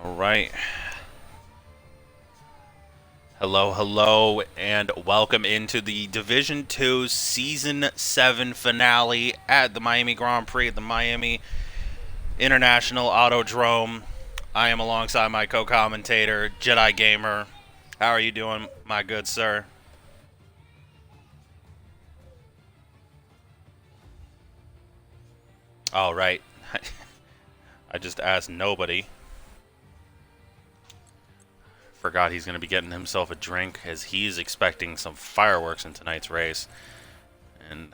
All right. Hello, hello, and welcome into the Division 2 Season 7 finale at the Miami Grand Prix at the Miami International Autodrome. I am alongside my co-commentator, Jedi Gamer. How are you doing, my good sir? All right. I just asked nobody. Forgot he's going to be getting himself a drink as he's expecting some fireworks in tonight's race. And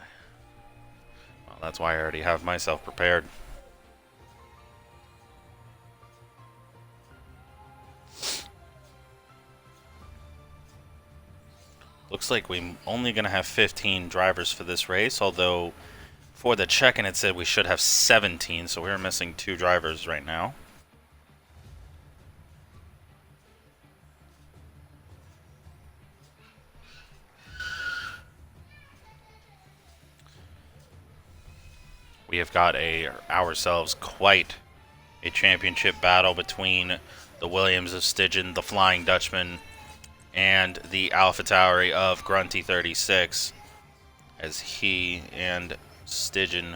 well, that's why I already have myself prepared. Looks like we're only going to have 15 drivers for this race, although for the check-in it said we should have 17, so we're missing 2 drivers right now. We have got ourselves quite a championship battle between the Williams of Stygian, the Flying Dutchman, and the AlphaTauri of Grunty 36, as he and Stygian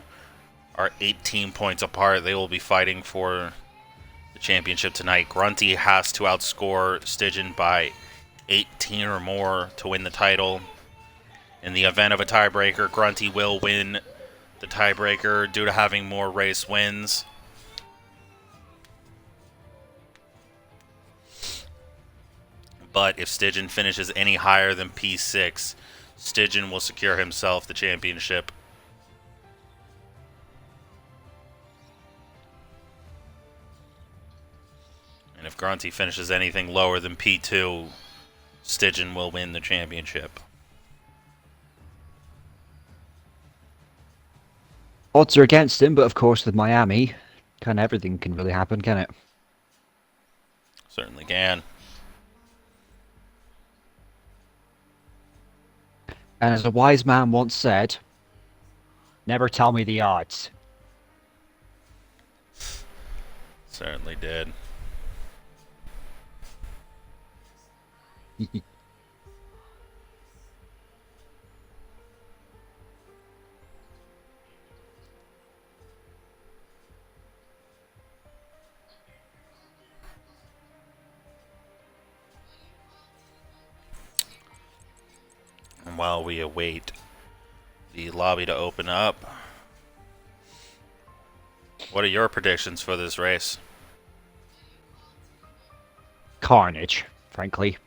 are 18 points apart. They will be fighting for the championship tonight. Grunty has to outscore Stygian by 18 or more to win the title. In the event of a tiebreaker, Grunty will win the tiebreaker due to having more race wins. But if Stygian finishes any higher than P6, Stygian will secure himself the championship. And if Grunty finishes anything lower than P2, Stygian will win the championship. Odds are against him, but of course with Miami, kind of everything can really happen, can it? Certainly can. And as a wise man once said, never tell me the odds. Certainly did. And while we await the lobby to open up, what are your predictions for this race? Carnage, frankly.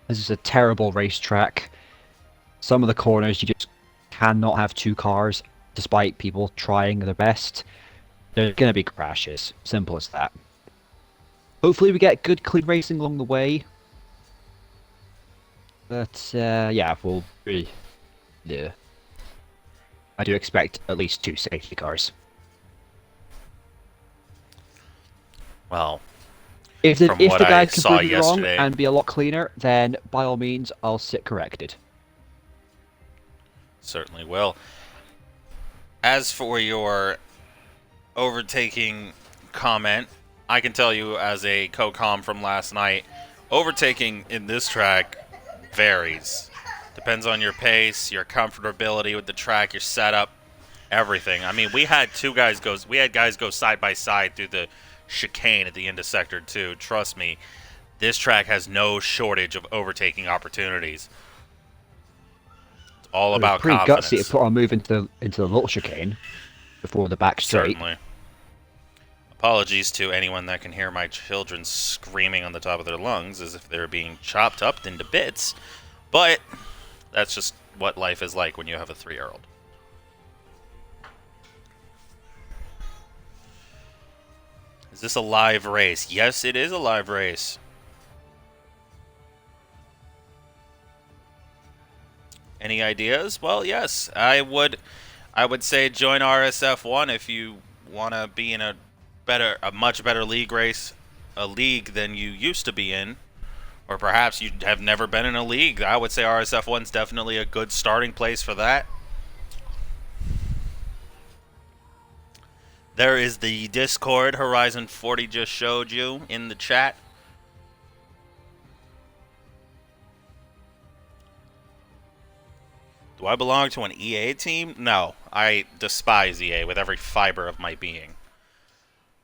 This is a terrible racetrack. Some of the corners you just cannot have 2 cars, despite people trying their best. There's going to be crashes. Simple as that. Hopefully we get good, clean racing along the way. But, yeah, we'll really... Yeah. I do expect at least 2 safety cars. Well, If the what I guys can saw prove me wrong yesterday- and be a lot cleaner, then by all means, I'll sit corrected. certainly will. As for your overtaking comment, I can tell you as a co-com from last night, overtaking in this track varies. Depends on your pace, your comfortability with the track, your setup, everything. I mean, we had guys go side by side through the chicane at the end of Sector 2. Trust me, this track has no shortage of overtaking opportunities. It's all about Pretty confidence. gutsy to put our move into the little chicane before the back straight. Certainly. Apologies to anyone that can hear my children screaming on the top of their lungs as if they're being chopped up into bits. But that's just what life is like when you have a 3-year-old. Is this a live race? Yes, it is a live race. Any ideas? Well, yes. I would say join RSF1 if you want to be in a much better league than you used to be in. Or perhaps you have never been in a league. I would say RSF1 is definitely a good starting place for that. There is the Discord Horizon 40 just showed you in the chat. Do I belong to an EA team? No, I despise EA with every fiber of my being.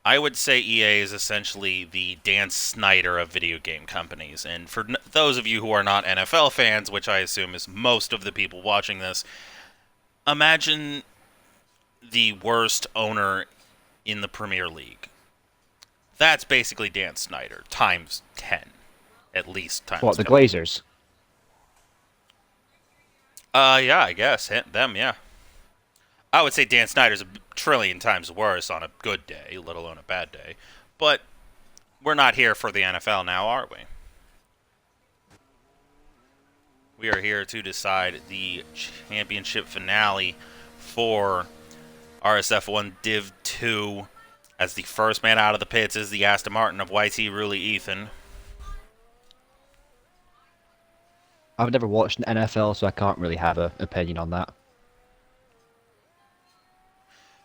I would say EA is essentially the Dan Snyder of video game companies. And for those of you who are not NFL fans, which I assume is most of the people watching this, imagine the worst owner in the Premier League. That's basically Dan Snyder, times 10. At least times What, the 50. Glazers? Yeah, I guess. Them, yeah. I would say Dan Snyder's a trillion times worse on a good day, let alone a bad day. But we're not here for the NFL now, are we? We are here to decide the championship finale for RSF1 Div 2. As the first man out of the pits is the Aston Martin of YT Ruley Ethan. I've never watched an NFL, so I can't really have an opinion on that.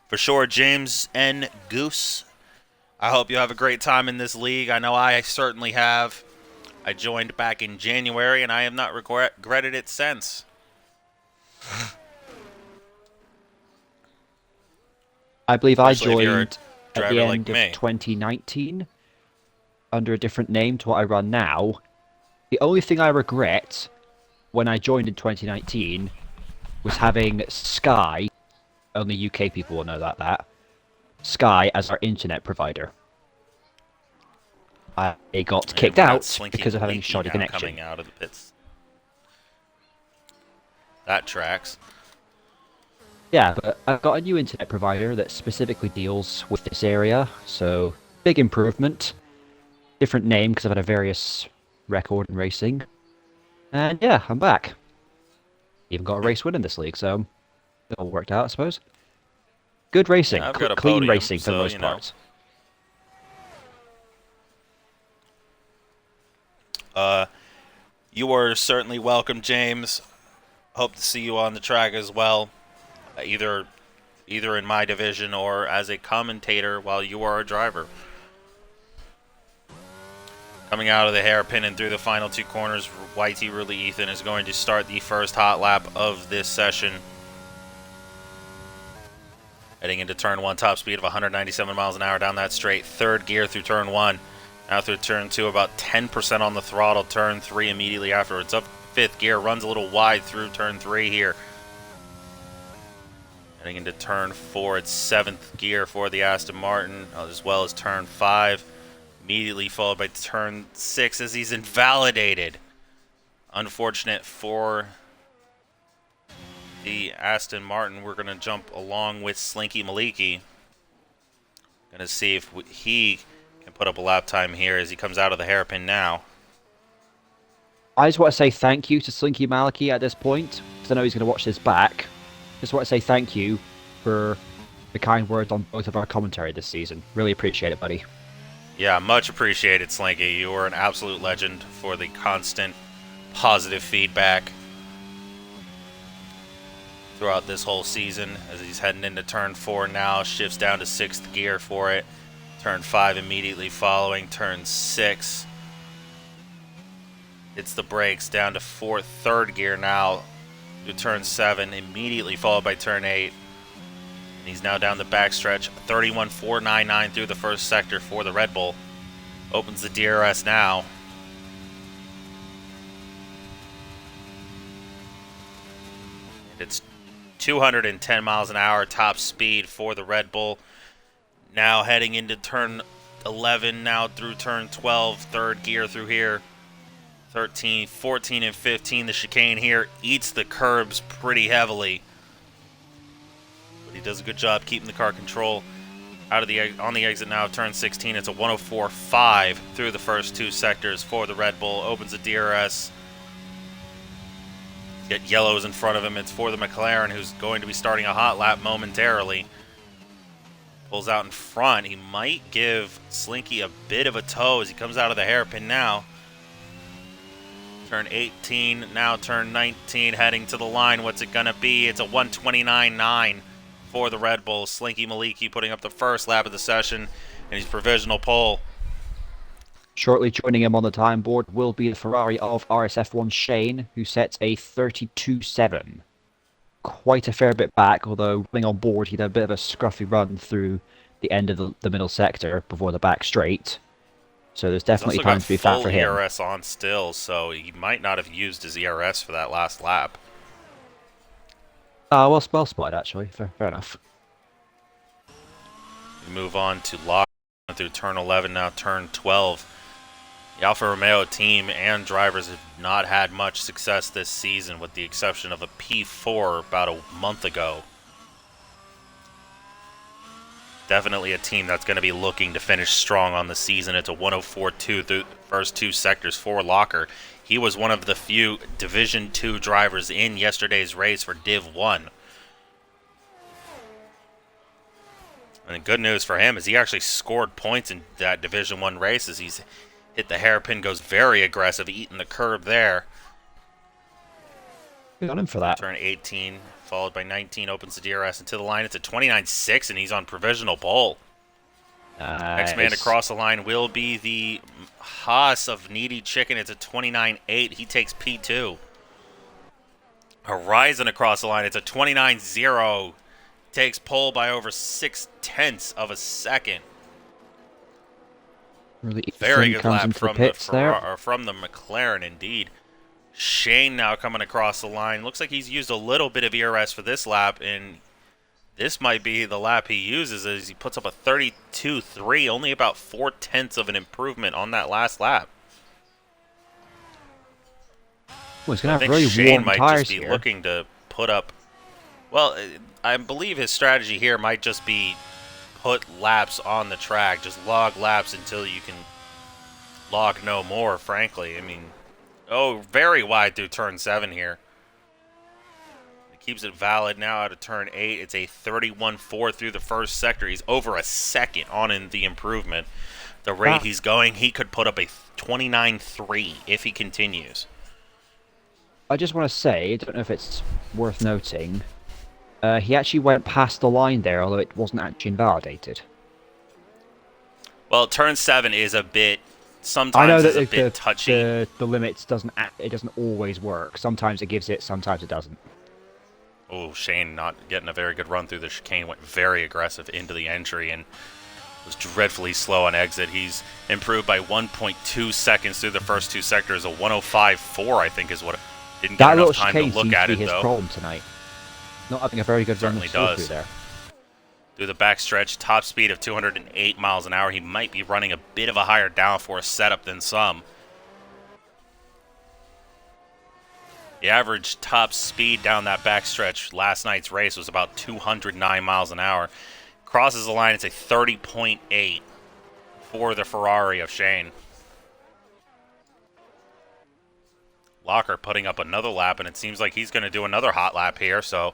For sure, James N. Goose. I hope you have a great time in this league. I know I certainly have. I joined back in January, and I have not regretted it since. I believe Especially I if you're a joined at the driver end like of me. 2019 under a different name to what I run now. The only thing I regret when I joined in 2019 was having Sky, only UK people will know that, Sky as our internet provider. I got kicked And we got out Slinky because of having Leaky shoddy now connection. coming out of the pits. That tracks. Yeah, but I've got a new internet provider that specifically deals with this area, so big improvement. Different name because I've had a various record in racing. And yeah, I'm back. Even got a race win in this league, so it all worked out, I suppose. Good racing, Yeah, I've got a clean podium, racing for so, the most part. You are certainly welcome, James. Hope to see you on the track as well. Either in my division or as a commentator while you are a driver. Coming out of the hairpin and through the final two corners, YT Ruley Ethan is going to start the first hot lap of this session. Heading into turn 1, top speed of 197 miles an hour down that straight. Third gear through turn 1. Now through turn 2, about 10% on the throttle. Turn 3 immediately afterwards. Up 5th gear, runs a little wide through turn 3 here. Heading into turn 4, it's 7th gear for the Aston Martin, as well as turn 5. Immediately followed by turn 6 as he's invalidated. Unfortunate for the Aston Martin. We're going to jump along with Slinky Maliki. Going to see if he can put up a lap time here as he comes out of the hairpin now. I just want to say thank you to Slinky Maliki at this point, because I know he's going to watch this back. Just want to say thank you for the kind words on both of our commentary this season. Really appreciate it, buddy. Yeah, much appreciated, Slinky. You were an absolute legend for the constant positive feedback throughout this whole season. As he's heading into turn 4 now, shifts down to 6th gear for it. Turn 5 immediately following. Turn 6 hits the brakes down to 3rd gear now through turn 7, immediately followed by turn 8. And he's now down the backstretch, 31.499 through the first sector for the Red Bull. Opens the DRS now. And it's 210 miles an hour top speed for the Red Bull. Now heading into turn 11, now through turn 12, 3rd gear through here. 13, 14, and 15, the chicane here eats the curbs pretty heavily. He does a good job keeping the car control on the exit now of turn 16. It's a 104.5 through the first 2 sectors for the Red Bull. Opens the DRS. He's got yellows in front of him. It's for the McLaren, who's going to be starting a hot lap momentarily. Pulls out in front. He might give Slinky a bit of a tow as he comes out of the hairpin now. Turn 18, now turn 19, heading to the line. What's it going to be? It's a 129.9. for the Red Bull. Slinky Maliki putting up the first lap of the session, and he's provisional pole. Shortly joining him on the time board will be the Ferrari of RSF1 Shane, who sets a 32.7. Quite a fair bit back, although coming on board he had a bit of a scruffy run through the end of the middle sector before the back straight. So there's definitely time to be fat for him. He's also got full ERS on still, so he might not have used his ERS for that last lap. Well spotted actually. Fair enough. We move on to lock through turn 11, now turn 12. The Alfa Romeo team and drivers have not had much success this season, with the exception of a P4 about a month ago. Definitely a team that's going to be looking to finish strong on the season. It's a 104.2 through the first two sectors for Locker. He was one of the few Division 2 drivers in yesterday's race for Div 1. And the good news for him is he actually scored points in that Division 1 race as he's hit the hairpin, goes very aggressive, eating the curb there. Good on him for that. Turn 18, followed by 19, opens the DRS into the line. It's a 29.6, and he's on provisional pole. Nice. Next man across the line will be the Haas of Needy Chicken. It's a 29.8. He takes P2. Horizon across the line. It's a 29.0. Takes pole by over 0.6 of a second. Really very good lap from from the McLaren, indeed. Shane now coming across the line. Looks like he's used a little bit of ERS for this lap, and this might be the lap he uses as he puts up a 32.3, only about 0.4 of an improvement on that last lap. Well, he's going to have I think very Shane warm might tires just be here. looking to put up... Well, I believe his strategy here might just be put laps on the track. Just log laps until you can log no more, frankly. I mean, very wide through turn 7 here. It keeps it valid now out of turn 8. It's a 31.4 through the first sector. He's over a second on in the improvement. The rate he's going, he could put up a 29.3 if he continues. I just want to say, I don't know if it's worth noting, he actually went past the line there, although it wasn't actually invalidated. Well, turn 7 is a bit... Sometimes I know that it's a bit touchy. The limits doesn't always work. Sometimes it gives it, sometimes it doesn't. Oh, Shane not getting a very good run through the chicane. Went very aggressive into the entry and was dreadfully slow on exit. He's improved by 1.2 seconds through the first two sectors. A 105.4, I think, is what... Didn't get enough time to look at it, though. His problem tonight. Not having a very good run through there. Through the backstretch, top speed of 208 miles an hour. He might be running a bit of a higher downforce setup than some. The average top speed down that backstretch last night's race was about 209 miles an hour. Crosses the line, it's a 30.8 for the Ferrari of Shane. Locker putting up another lap, and it seems like he's going to do another hot lap here, so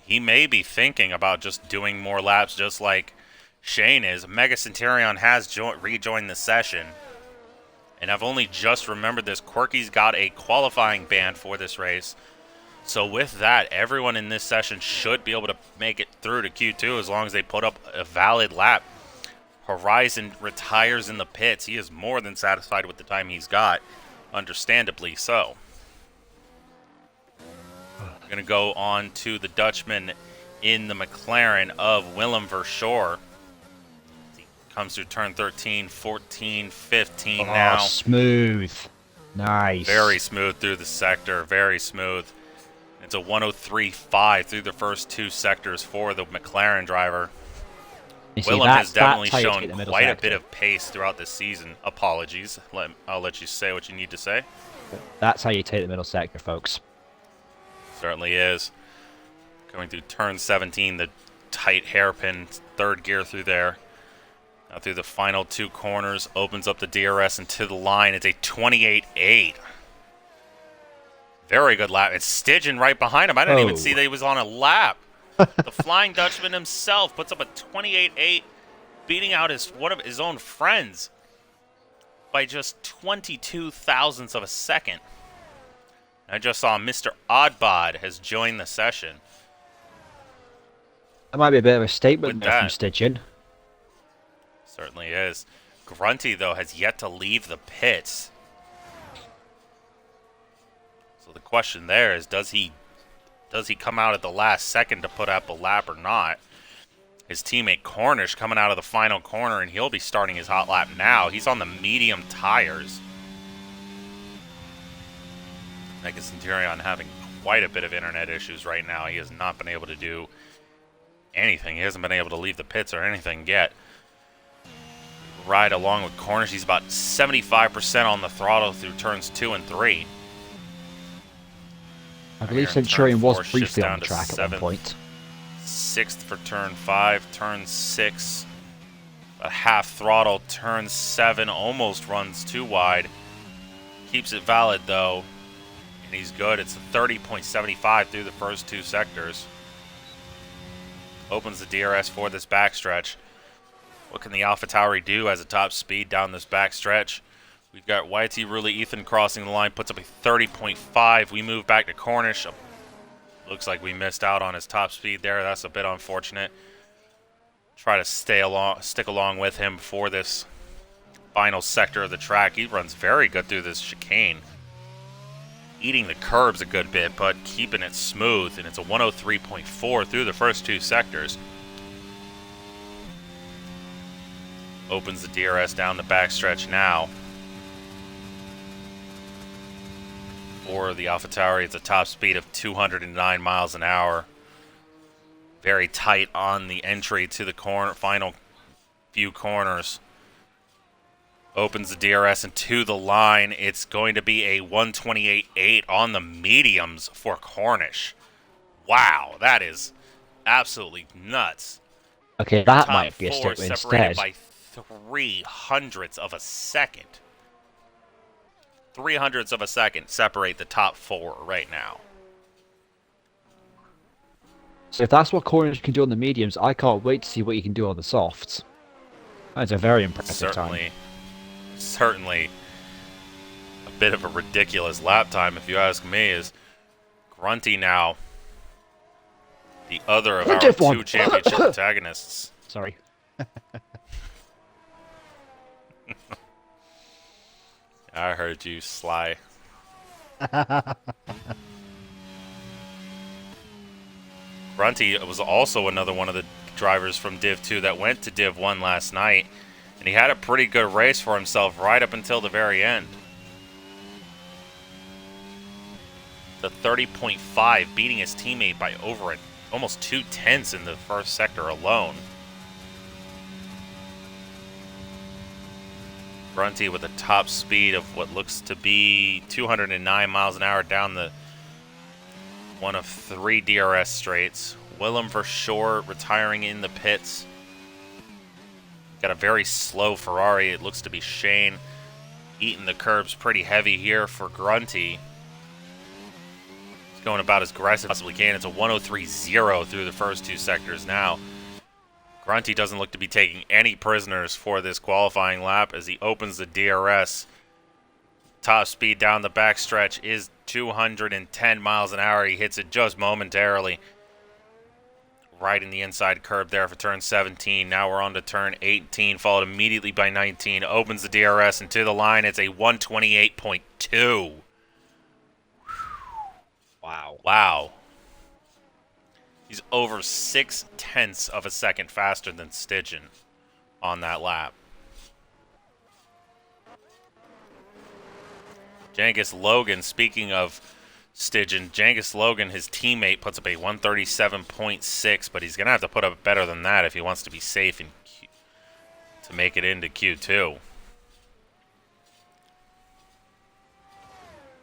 he may be thinking about just doing more laps just like Shane is. Mega Centurion has rejoined the session, and I've only just remembered this. Quirky's got a qualifying ban for this race, so with that, everyone in this session should be able to make it through to Q2 as long as they put up a valid lap. Horizon retires in the pits. He is more than satisfied with the time he's got. Understandably so. We're going to go on to the Dutchman in the McLaren of Willem Verschoor. He comes through turn 13, 14, 15 now. Smooth. Nice. Very smooth through the sector. Very smooth. It's a 103.5 through the first two sectors for the McLaren driver. Willem has definitely shown quite a bit of pace throughout this season. Apologies. I'll let you say what you need to say. That's how you take the middle sector, folks. Certainly is. Going through turn 17, the tight hairpin, third gear through there. Now through the final two corners, opens up the DRS into the line. It's a 28.8. Very good lap. It's Stygian right behind him. I didn't even see that he was on a lap. The Flying Dutchman himself puts up a 28.8, beating out one of his own friends by just 22 thousandths of a second. I just saw Mr. Oddbod has joined the session. That might be a bit of a statement with there from that. Stygian. Certainly is. Grunty, though, has yet to leave the pits. So the question there is, does he come out at the last second to put up a lap or not? His teammate Cornish coming out of the final corner, and he'll be starting his hot lap now. He's on the medium tires. Mega Centurion having quite a bit of internet issues right now. He has not been able to do anything. He hasn't been able to leave the pits or anything yet. Ride along with Cornish. He's about 75% on the throttle through turns 2 and 3. I believe Centurion was briefly on the track at one point. 6th for turn 5, turn 6. A half throttle, turn 7, almost runs too wide. Keeps it valid though, and he's good. It's a 30.75 through the first 2 sectors. Opens the DRS for this backstretch. What can the AlphaTauri do as a top speed down this backstretch? We've got YT Ruli Ethan crossing the line, puts up a 30.5. We move back to Cornish. Looks like we missed out on his top speed there. That's a bit unfortunate. Try to stick along with him for this final sector of the track. He runs very good through this chicane. Eating the curbs a good bit, but keeping it smooth, and it's a 103.4 through the first 2 sectors. Opens the DRS down the backstretch now. For the AlphaTauri, it's a top speed of 209 miles an hour. Very tight on the entry to the final few corners. Opens the DRS into the line. It's going to be a 128.8 on the mediums for Cornish. Wow, that is absolutely nuts. Okay, that Top might be a 4 statement separated instead. by 0.03 of a second. 0.03 of a second separate the top 4 right now. So if that's what Cornish can do on the mediums, I can't wait to see what he can do on the softs. That's a very impressive time. Certainly a bit of a ridiculous lap time, if you ask me. Is Grunty now the other of our 2 championship protagonists? Sorry. I heard you, Sly. Grunty was also another one of the drivers from Div 2 that went to Div 1 last night, and he had a pretty good race for himself right up until the very end. The 30.5, beating his teammate by over almost 0.2 in the first sector alone. Grunty with a top speed of what looks to be 209 miles an hour down the one of 3 DRS straights. Willem for sure retiring in the pits. Got a very slow Ferrari. It looks to be Shane eating the curbs pretty heavy here for Grunty. He's going about as aggressive as possibly can. It's a 103.0 through the first 2 sectors now. Grunty doesn't look to be taking any prisoners for this qualifying lap as he opens the DRS. Top speed down the backstretch is 210 miles an hour. He hits it just momentarily. Right in the inside curb there for turn 17. Now we're on to turn 18, followed immediately by 19. Opens the DRS and to the line. It's a 128.2. Wow. Wow. He's over 0.6 of a second faster than Stygian on that lap. Jangus Logan, speaking of Stygian, Jangus Logan, his teammate, puts up a 137.6, but he's going to have to put up better than that if he wants to be safe to make it into Q2.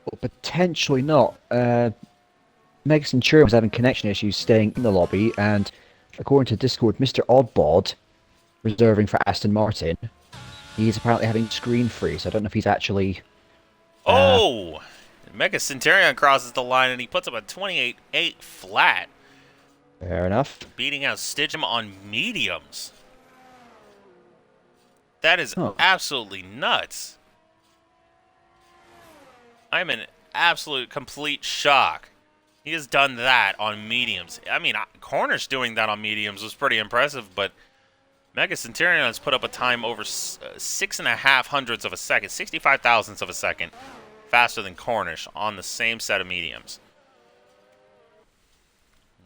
Well, potentially not. Mega Centurion was having connection issues staying in the lobby, and according to Discord, Mr. Oddbod, reserving for Aston Martin, he's apparently having screen freeze. I don't know if he's actually... Oh! Mega Centurion crosses the line, and he puts up a 28.8 flat. Fair enough. Beating out Stygian on mediums. That is absolutely nuts. I'm in absolute complete shock He has done that on mediums. I mean, Cornish doing that on mediums was pretty impressive, but Mega Centurion has put up a time over 6.5 hundredths of a second, 65 thousandths of a second, faster than Cornish on the same set of mediums.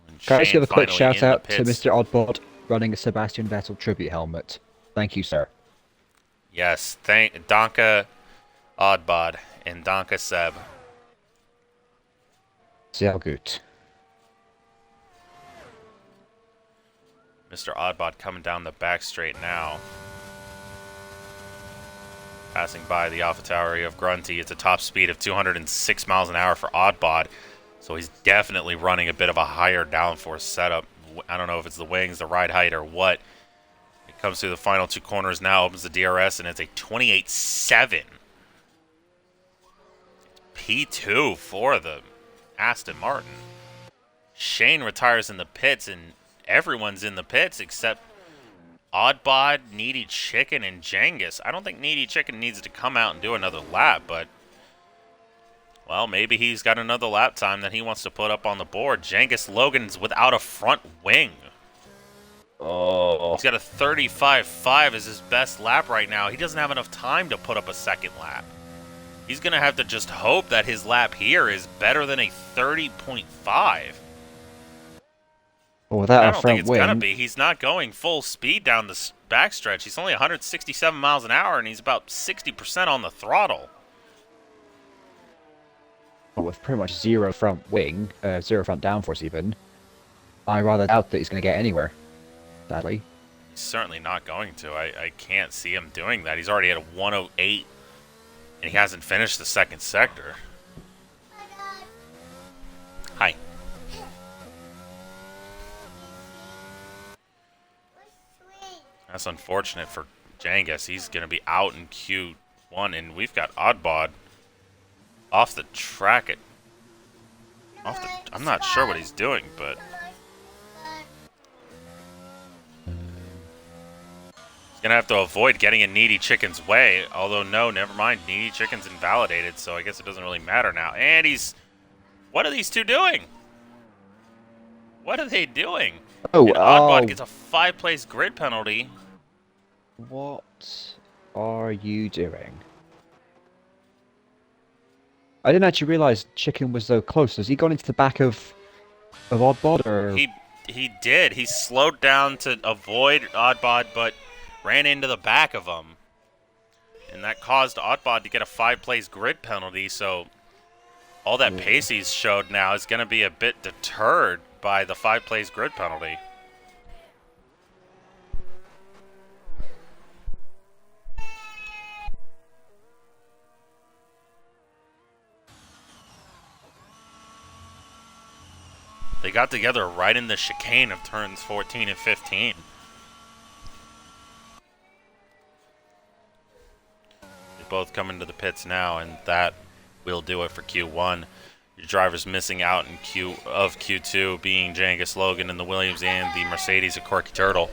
And Can I just Shane give a quick finally shout in the out to pits. Mr. Oddbot running a Sebastian Vettel tribute helmet? Thank you, sir. Yes, thank Donka Oddbod and Donka Seb. Sehr gut. Mr. Oddbod coming down the back straight now. Passing by the AlphaTauri of Grunty. It's a top speed of 206 miles an hour for Oddbod. So he's definitely running a bit of a higher downforce setup. I don't know if it's the wings, the ride height, or what. It comes through the final two corners now, opens the DRS, and it's a 28.7. P2 for the Aston Martin. Shane retires in the pits, and everyone's in the pits except Oddbod, Needy Chicken, and Jengus. I don't think Needy Chicken needs to come out and do another lap, but, well, maybe he's got another lap time that he wants to put up on the board. Jengus Logan's without a front wing. Oh. He's got a 35.5 as his best lap right now. He doesn't have enough time to put up a second lap. He's going to have to just hope that his lap here is better than a 30.5. Well, without I a don't think front it's wing, going to be. He's not going full speed down the backstretch. He's only 167 miles an hour, and he's about 60% on the throttle. with pretty much zero front wing, zero front downforce even, I rather doubt that he's going to get anywhere, sadly. He's certainly not going to. I can't see him doing that. He's already at a 108, and he hasn't finished the second sector. Hi. That's unfortunate for Jengus. He's going to be out in Q1, and we've got Oddbod off the track. I'm not sure what he's doing, but he's going to have to avoid getting in Needy Chicken's way. Although, no, never mind. Needy Chicken's invalidated, so I guess it doesn't really matter now. And he's... What are these two doing? What are they doing? Oh, and Oddbod gets a 5-place grid penalty. What are you doing? I didn't actually realize Chicken was so close. Has he gone into the back of Oddbod, or...? He did. He slowed down to avoid Oddbod, but ran into the back of him. And that caused Oddbod to get a 5-place grid penalty, so all that pace he's showed now is going to be a bit deterred by the 5-place grid penalty. They got together right in the chicane of turns 14 and 15. They both come into the pits now, and that will do it for Q1. Your drivers missing out in Q2 being Jengus Logan in the Williams and the Mercedes of Corky Turtle.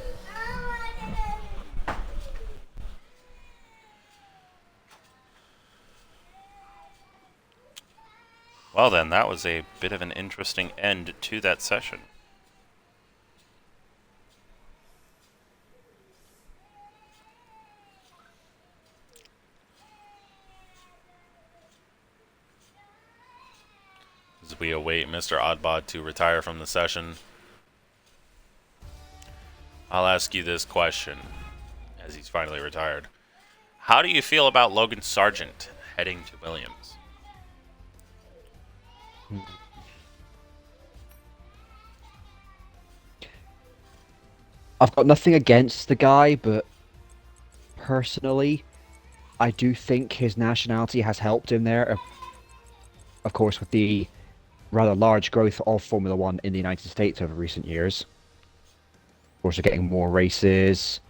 Well then, that was a bit of an interesting end to that session. As we await Mr. Oddbod to retire from the session, I'll ask you this question as he's finally retired. How do you feel about Logan Sargent heading to Williams? I've got nothing against the guy, but personally, I do think his nationality has helped him there. Of course, with the rather large growth of Formula One in the United States over recent years. Of course, they're getting more races.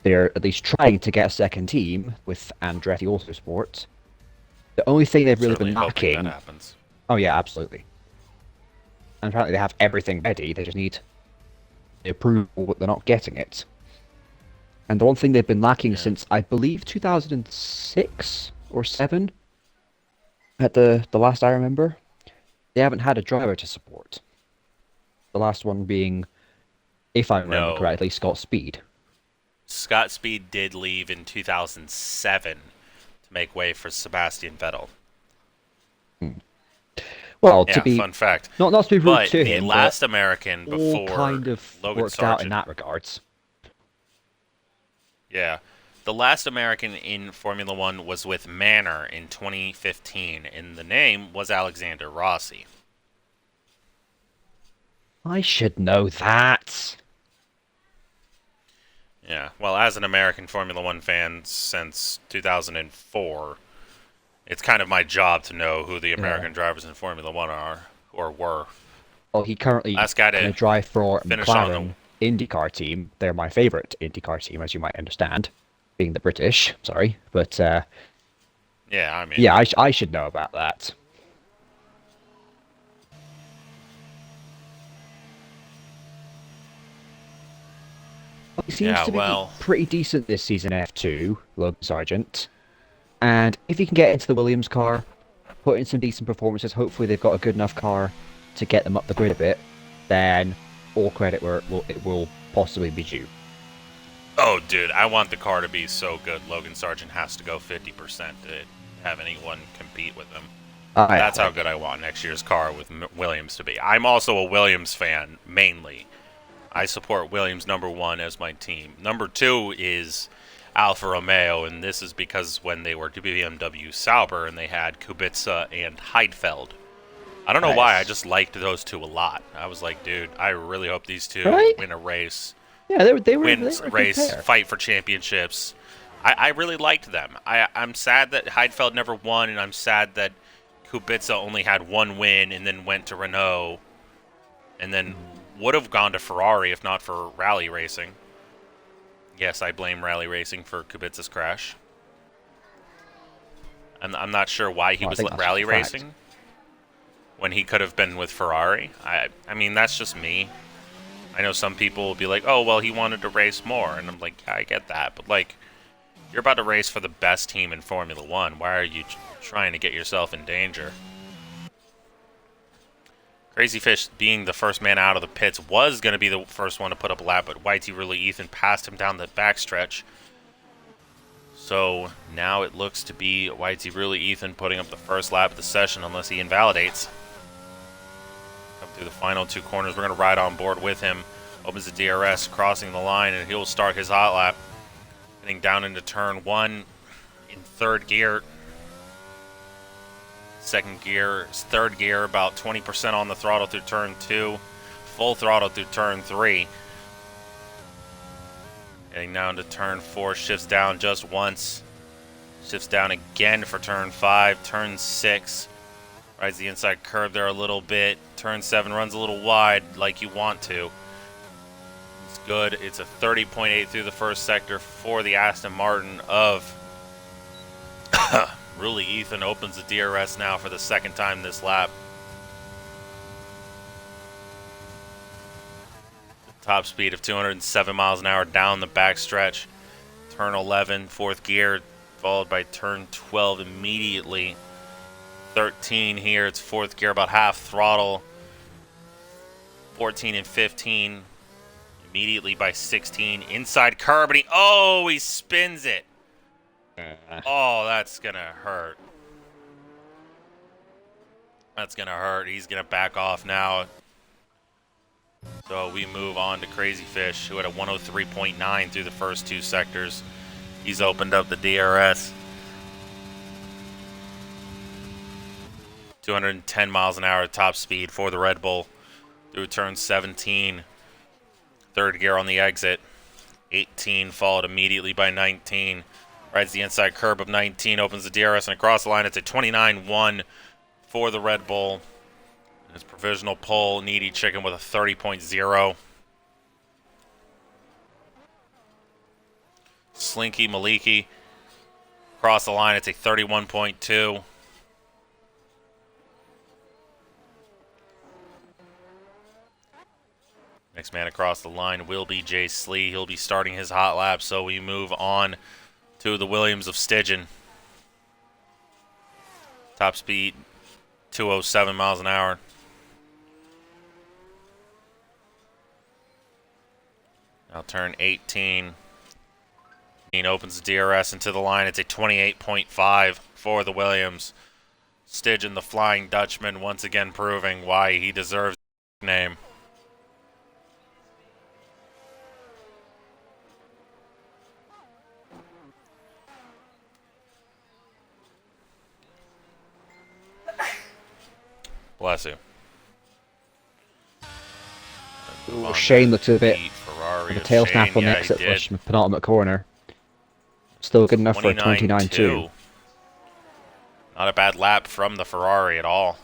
They're at least trying to get a second team with Andretti Autosport. The only thing they've really been lacking... That happens. Oh yeah, absolutely. And apparently they have everything ready, they just need the approval that they're not getting it. And the one thing they've been lacking since, I believe, 2006 or 7, at the last I remember, They haven't had a driver to support. The last one being, if I remember No. correctly, Scott Speed. Scott Speed did leave in 2007 to make way for Sebastian Vettel. Hmm. Well, to Yeah, be fun fact. not to be rude But to the him, but last American all before kind of Logan worked out in Sargent. that regards. Yeah. The last American in Formula One was with Manor in 2015, and the name was Alexander Rossi. I should know that. Yeah, well, as an American Formula One fan since 2004, it's kind of my job to know who the Yeah. American drivers in Formula One are, or were. Well, he currently Last guy kind to of drive for finish on the... McLaren IndyCar team. They're my favorite IndyCar team, as you might understand, being the British. Sorry, but Yeah, I mean... yeah, I should know about that. Well, he seems Yeah, to be well... pretty decent this season, F2, Logan Sargent. And if he can get into the Williams car, put in some decent performances, hopefully they've got a good enough car to get them up the grid a bit, then all credit where it will possibly be due. Oh, dude, I want the car to be so good. Logan Sargent has to go 50% to have anyone compete with him. That's how good I want next year's car with Williams to be. I'm also a Williams fan, mainly. I support Williams #1 as my team. #2 is Alfa Romeo, and this is because when they were BMW Sauber and they had Kubica and Heidfeld. I don't know why, I just liked those two a lot. I was like, dude, I really hope these two win a race. Yeah, they were Win a a good race, pair. fight for championships. I really liked them. I'm sad that Heidfeld never won, and I'm sad that Kubica only had one win and then went to Renault, and then would have gone to Ferrari if not for rally racing. Yes, I blame rally racing for Kubica's crash. I'm not sure why he was rally racing when he could have been with Ferrari. I mean, that's just me. I know some people will be like, oh, well, he wanted to race more. And I'm like, yeah, I get that. But, like, you're about to race for the best team in Formula One. Why are you trying to get yourself in danger? Crazy Fish, being the first man out of the pits, was going to be the first one to put up a lap, but Whitey Really Ethan passed him down the backstretch. So now it looks to be Whitey Really Ethan putting up the first lap of the session unless he invalidates. Come through the final two corners. We're going to ride on board with him. Opens the DRS, crossing the line, and he'll start his hot lap. Heading down into turn 1 in third gear. Second gear, third gear, about 20% on the throttle through turn 2. Full throttle through turn 3. Heading down to turn 4, shifts down just once. Shifts down again for turn 5. Turn 6, rides the inside curve there a little bit. Turn 7 runs a little wide like you want to. It's good. It's a 30.8 through the first sector for the Aston Martin of Really Ethan. Opens the DRS now for the second time this lap. Top speed of 207 miles an hour down the backstretch. Turn 11, fourth gear, followed by turn 12 immediately. 13 here, it's fourth gear, about half throttle. 14 and 15, immediately by 16. Inside curb, and he spins it. Oh, that's going to hurt. That's going to hurt. He's going to back off now. So we move on to Crazy Fish, who had a 103.9 through the first two sectors. He's opened up the DRS. 210 miles an hour top speed for the Red Bull through turn 17. Third gear on the exit. 18 followed immediately by 19. Rides the inside curb of 19, opens the DRS and across the line. It's a 29.1 for the Red Bull. His provisional pole, Needy Chicken with a 30.0. Slinky Maliki across the line. It's a 31.2. Next man across the line will be Jay Slee. He'll be starting his hot lap, so we move on to the Williams of Stygian. Top speed 207 miles an hour. Now turn 18. Opens the DRS into the line. It's a 28.5 for the Williams. Stidgen, the Flying Dutchman, once again proving why he deserves the name. Bless you. Ooh, Shane looks a bit Ferrari of a tail snap on the yeah, exit for penultimate corner. Still good enough for a 29.2. Not a bad lap from the Ferrari at all.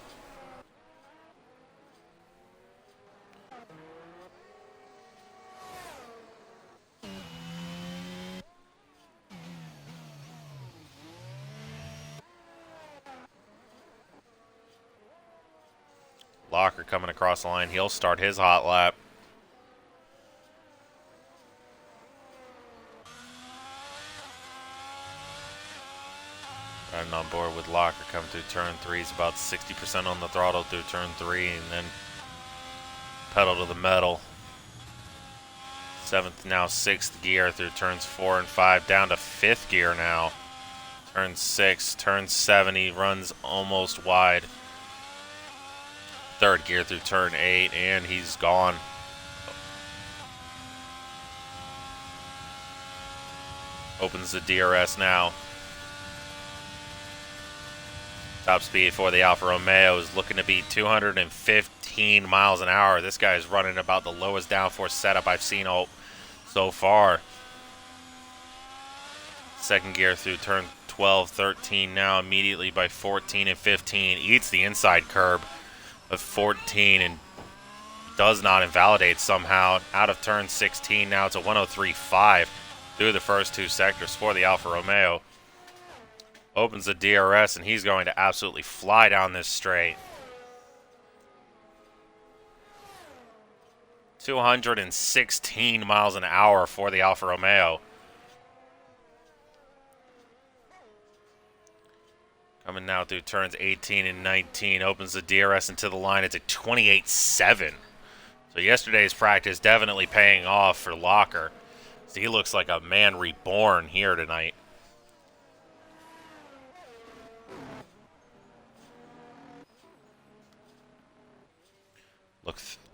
Locker coming across the line. He'll start his hot lap. Riding on board with Locker coming through turn 3. He's about 60% on the throttle through turn 3 and then pedal to the metal. 7th, now 6th gear through turns 4 and 5. Down to 5th gear now. Turn 6, turn 7. He runs almost wide. 3rd gear through turn 8 and he's gone. Opens the DRS now. Top speed for the Alfa Romeo is looking to be 215 miles an hour. This guy is running about the lowest downforce setup I've seen so far. 2nd gear through turn 12, 13 now immediately by 14 and 15. Eats the inside curb of 14 and does not invalidate somehow. Out of turn 16 now, it's a 103.5 through the first 2 sectors for the Alfa Romeo. Opens the DRS and he's going to absolutely fly down this straight. 216 miles an hour for the Alfa Romeo. Coming now through turns 18 and 19. Opens the DRS into the line. It's a 28.7. So yesterday's practice definitely paying off for Locker. So he looks like a man reborn here tonight.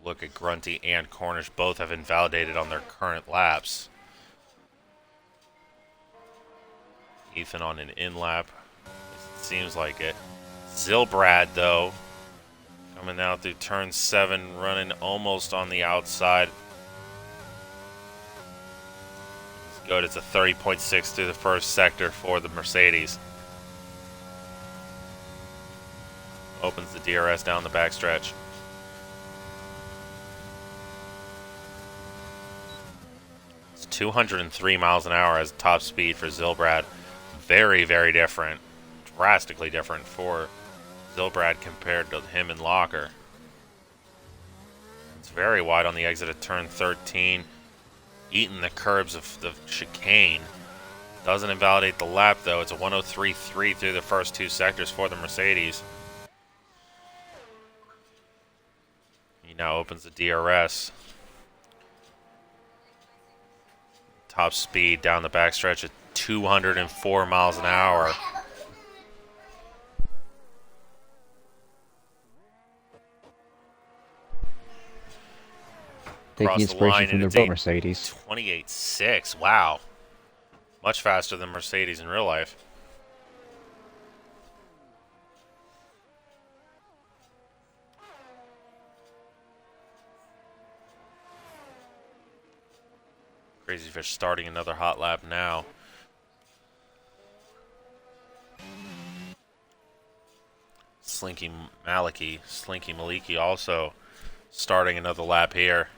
Look at Grunty and Cornish. Both have invalidated on their current laps. Ethan on an in-lap. Seems like it. Zilbrad, though, coming out through turn 7, running almost on the outside. It's good. It's a 30.6 through the first sector for the Mercedes. Opens the DRS down the backstretch. It's 203 miles an hour as top speed for Zilbrad. Very, very different. Drastically different for Zilbrad compared to him and Locker. It's very wide on the exit of turn 13. Eating the curbs of the chicane. Doesn't invalidate the lap, though. It's a 103.3 through the first 2 sectors for the Mercedes. He now opens the DRS. Top speed down the backstretch at 204 miles an hour. Taking inspiration from the Mercedes. 28.6. Wow. Much faster than Mercedes in real life. Crazy Fish starting another hot lap now. Slinky Maliki also starting another lap here.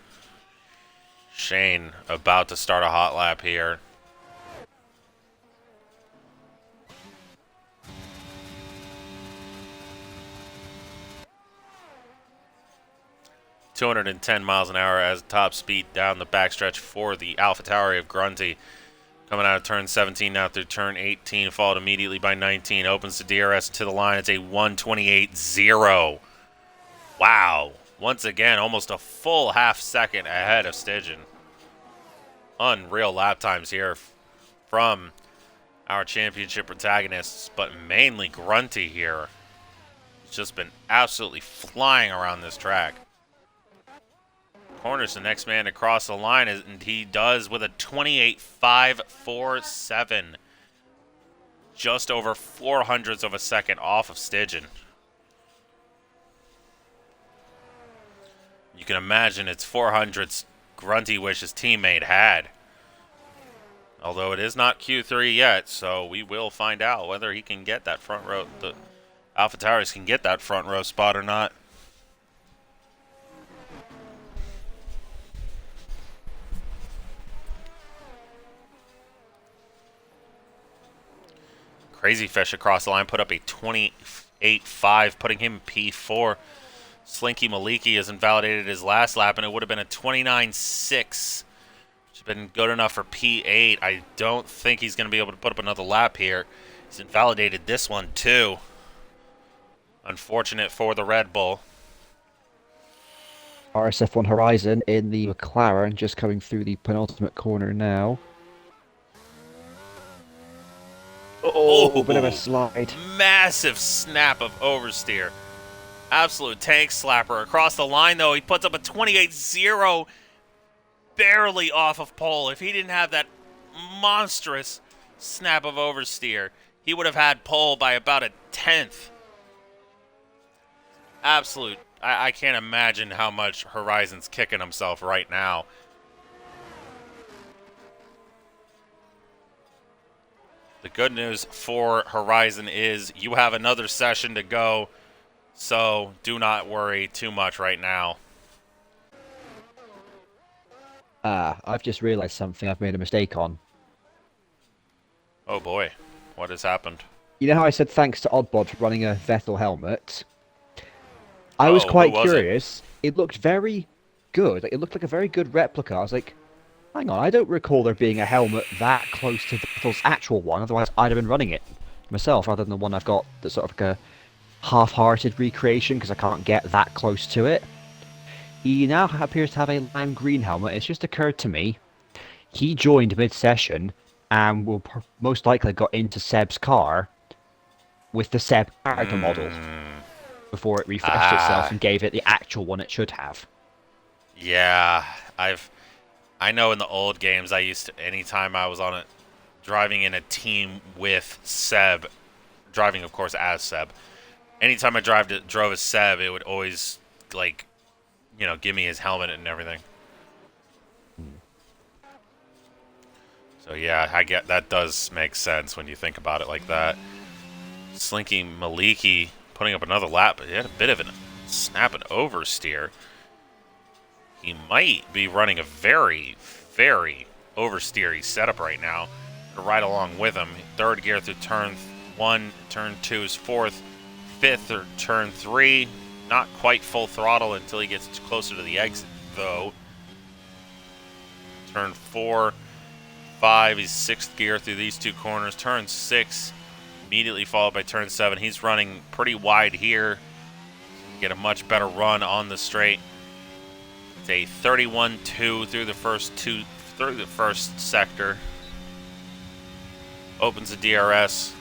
Shane about to start a hot lap here. ...210 miles an hour as top speed down the backstretch for the AlphaTauri of Grunty. Coming out of turn 17 now through turn 18, followed immediately by 19. Opens the DRS to the line. It's a 1:28.0. Wow. Once again, almost a full half second ahead of Stygian. Unreal lap times here from our championship protagonists, but mainly Grunty here. He's just been absolutely flying around this track. Corners the next man to cross the line, and he does with a 28.547. Just over 0.04 of a second off of Stygian. You can imagine it's 0.04 Grunty wish his teammate had. Although it is not Q3 yet, so we will find out whether he can get that front row, the AlphaTauri's can get that front row spot or not. Crazy Fish across the line put up a 28.5, putting him P4. Slinky Maliki has invalidated his last lap, and it would have been a 29.6, which has been good enough for P8. I don't think he's going to be able to put up another lap here. He's invalidated this one, too. Unfortunate for the Red Bull. RSF1 Horizon in the McLaren, just coming through the penultimate corner now. Oh, bit of a slide. Massive snap of oversteer. Absolute tank slapper. Across the line, though, he puts up a 28.0, barely off of pole. If he didn't have that monstrous snap of oversteer, he would have had pole by about a 10th. Absolute. I can't imagine how much Horizon's kicking himself right now. The good news for Horizon is you have another session to go, so do not worry too much right now. I've just realized something I've made a mistake on. Oh boy, what has happened? You know how I said thanks to Oddbod for running a Vettel helmet? I was Oh, quite who was it? curious. It looked very good. Like, it looked like a very good replica. I was like, hang on, I don't recall there being a helmet that close to Vettel's actual one. Otherwise, I'd have been running it myself rather than the one I've got that's sort of like a half-hearted recreation because I can't get that close to it. He now appears to have a lime green helmet. It's just occurred to me, he joined mid-session and will most likely got into Seb's car with the Seb character model before it refreshed itself and gave it the actual one it should have. Yeah, I know in the old games I used to, anytime I was on it, driving in a team with Seb, driving of course as Seb, anytime I drove as Seb, it would always, like, you know, give me his helmet and everything. So yeah, I get that does make sense when you think about it like that. Slinky Maliki putting up another lap, but he had a bit of a snap and oversteer. He might be running a very, very oversteery setup right now to ride along with him. Third gear through turn 1, turn 2 is fourth, fifth or turn 3. Not quite full throttle until he gets closer to the exit, though. Turn 4, 5, he's sixth gear through these two corners. Turn 6, immediately followed by turn 7. He's running pretty wide here. Get a much better run on the straight. It's a 31.2 through the first sector. Opens the DRS.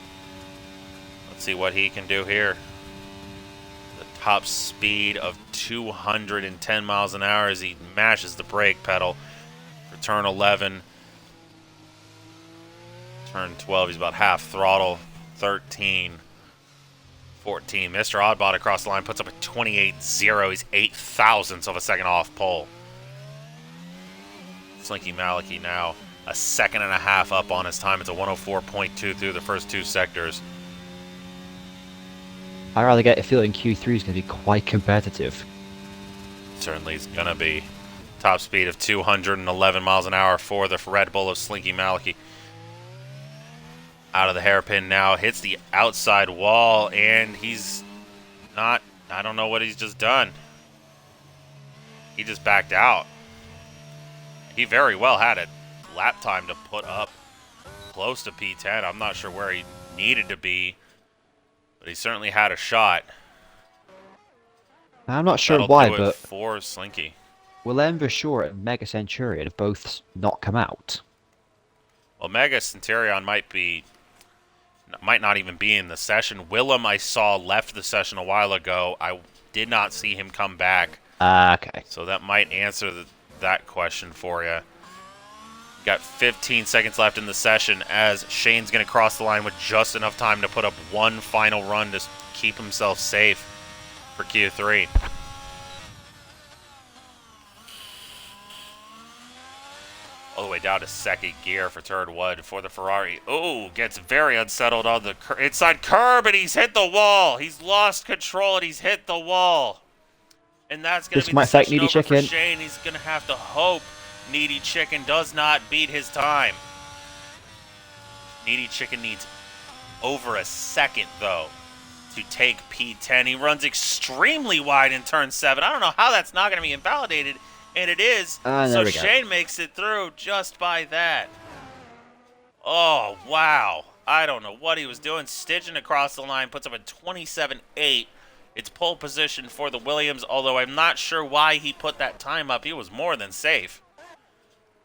Let's see what he can do here. The top speed of 210 miles an hour as he mashes the brake pedal for turn 11. Turn 12, he's about half throttle. 13, 14. Mr. Oddbot across the line puts up a 28.0. He's 0.008 of a second off pole. Slinky Maliki now a second and a half up on his time. It's a 104.2 through the first two sectors. I rather get a feeling Q3 is going to be quite competitive. Certainly is going to be. Top speed of 211 miles an hour for the Red Bull of Slinky Maliki. Out of the hairpin now, hits the outside wall, and he's not, I don't know what he's just done. He just backed out. He very well had a lap time to put up close to P10. I'm not sure where he needed to be, but he certainly had a shot. I'm not sure That'll why, do it but for Slinky. will Enver Short and Mega Centurion have both not come out? Well, Mega Centurion might not even be in the session. Willem, I saw, left the session a while ago. I did not see him come back. Okay. So that might answer that question for you. Got 15 seconds left in the session as Shane's going to cross the line with just enough time to put up one final run to keep himself safe for Q3. All the way down to second gear for Turd Wood for the Ferrari. Oh, gets very unsettled on the inside curb, and he's hit the wall. He's lost control, and he's hit the wall. And that's going to be the session over for Shane. He's going to have to hope Needy Chicken does not beat his time. Needy Chicken needs over a second, though, to take P10. He runs extremely wide in turn 7. I don't know how that's not going to be invalidated, and it is. So Shane makes it through just by that. Oh, wow. I don't know what he was doing. Stitching across the line, puts up a 27.8. It's pole position for the Williams, although I'm not sure why he put that time up. He was more than safe.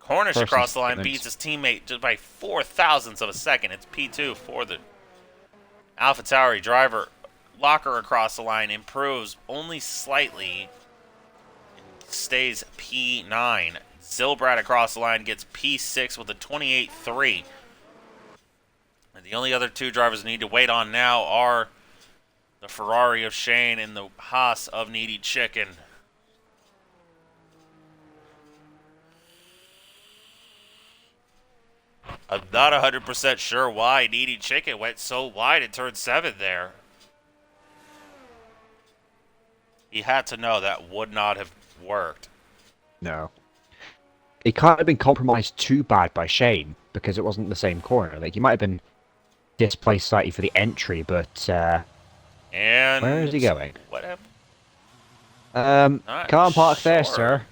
Cornish across the line beats his teammate just by 0.04 of a second. It's P2 for the AlphaTauri driver. Locker across the line improves only slightly. Stays P9. Zilbrad across the line gets P6 with a 28.3. And the only other two drivers we need to wait on now are the Ferrari of Shane and the Haas of Needy Chicken. I'm not 100% sure why Needy Chicken went so wide in turn 7 there. He had to know that would not have worked. No. He can't have been compromised too bad by Shane because it wasn't the same corner. Like, he might have been displaced slightly for the entry, but and where is he going? What happened? Can't park there, sir.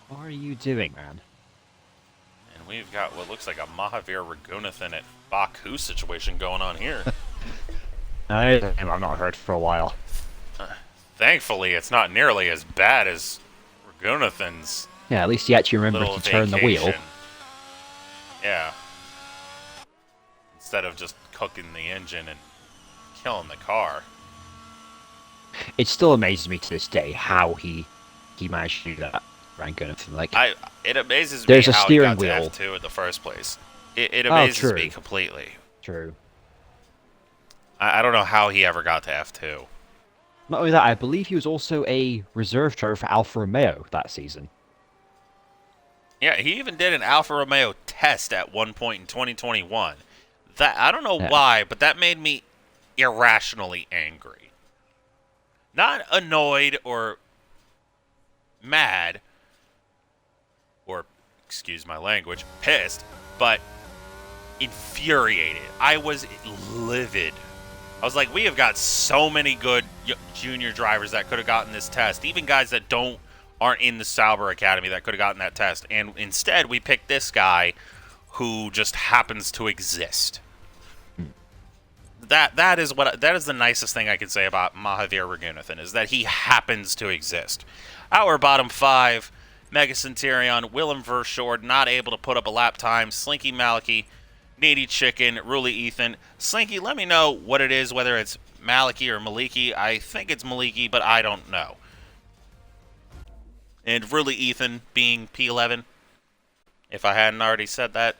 What are you doing, man? And we've got what looks like a Mahavir Raghunathan at Baku situation going on here. I've not heard for a while. Thankfully, it's not nearly as bad as Raghunathan's. Yeah, at least he actually remembers to turn the wheel. Yeah. Instead of just cooking the engine and killing the car. It still amazes me to this day how he managed to do that. Raghunathan, like, it amazes there's me a how steering he got wheel to F2 in the first place. It amazes me completely. True. I don't know how he ever got to F2. Not only that, I believe he was also a reserve driver for Alfa Romeo that season. Yeah, he even did an Alfa Romeo test at one point in 2021. That I don't know why, but that made me irrationally angry. Not annoyed or mad, or, excuse my language, pissed, but infuriated. I was livid. I was like, we have got so many good junior drivers that could have gotten this test. Even guys that aren't in the Sauber Academy that could have gotten that test. And instead, we picked this guy who just happens to exist. That is the nicest thing I can say about Mahavir Raghunathan, is that he happens to exist. Our bottom 5, Mega Centurion, Willem Verschoord, not able to put up a lap time, Slinky Maliki, Needy Chicken, Ruli Ethan. Slinky, let me know what it is, whether it's Maliki or Maliki. I think it's Maliki, but I don't know. And Ruli Ethan being P11, if I hadn't already said that.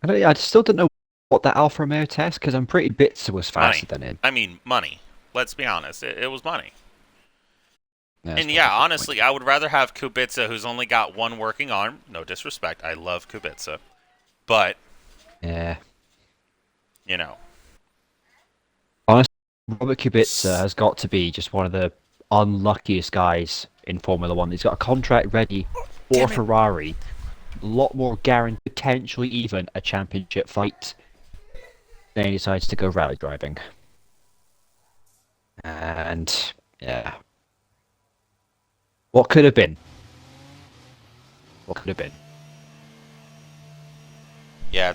I still don't know what that Alfa Romeo test, because I'm pretty bits was faster than him. I mean, money. Let's be honest. It was money. Yeah, and yeah, honestly, I would rather have Kubica, who's only got one working arm. No disrespect. I love Kubica. But, yeah, you know. Honestly, Robert Kubica has got to be just one of the unluckiest guys in Formula 1. He's got a contract ready for Ferrari. A lot more guaranteed, potentially even a championship fight. Then he decides to go rally driving. And yeah, what could have been? What could have been? Yeah,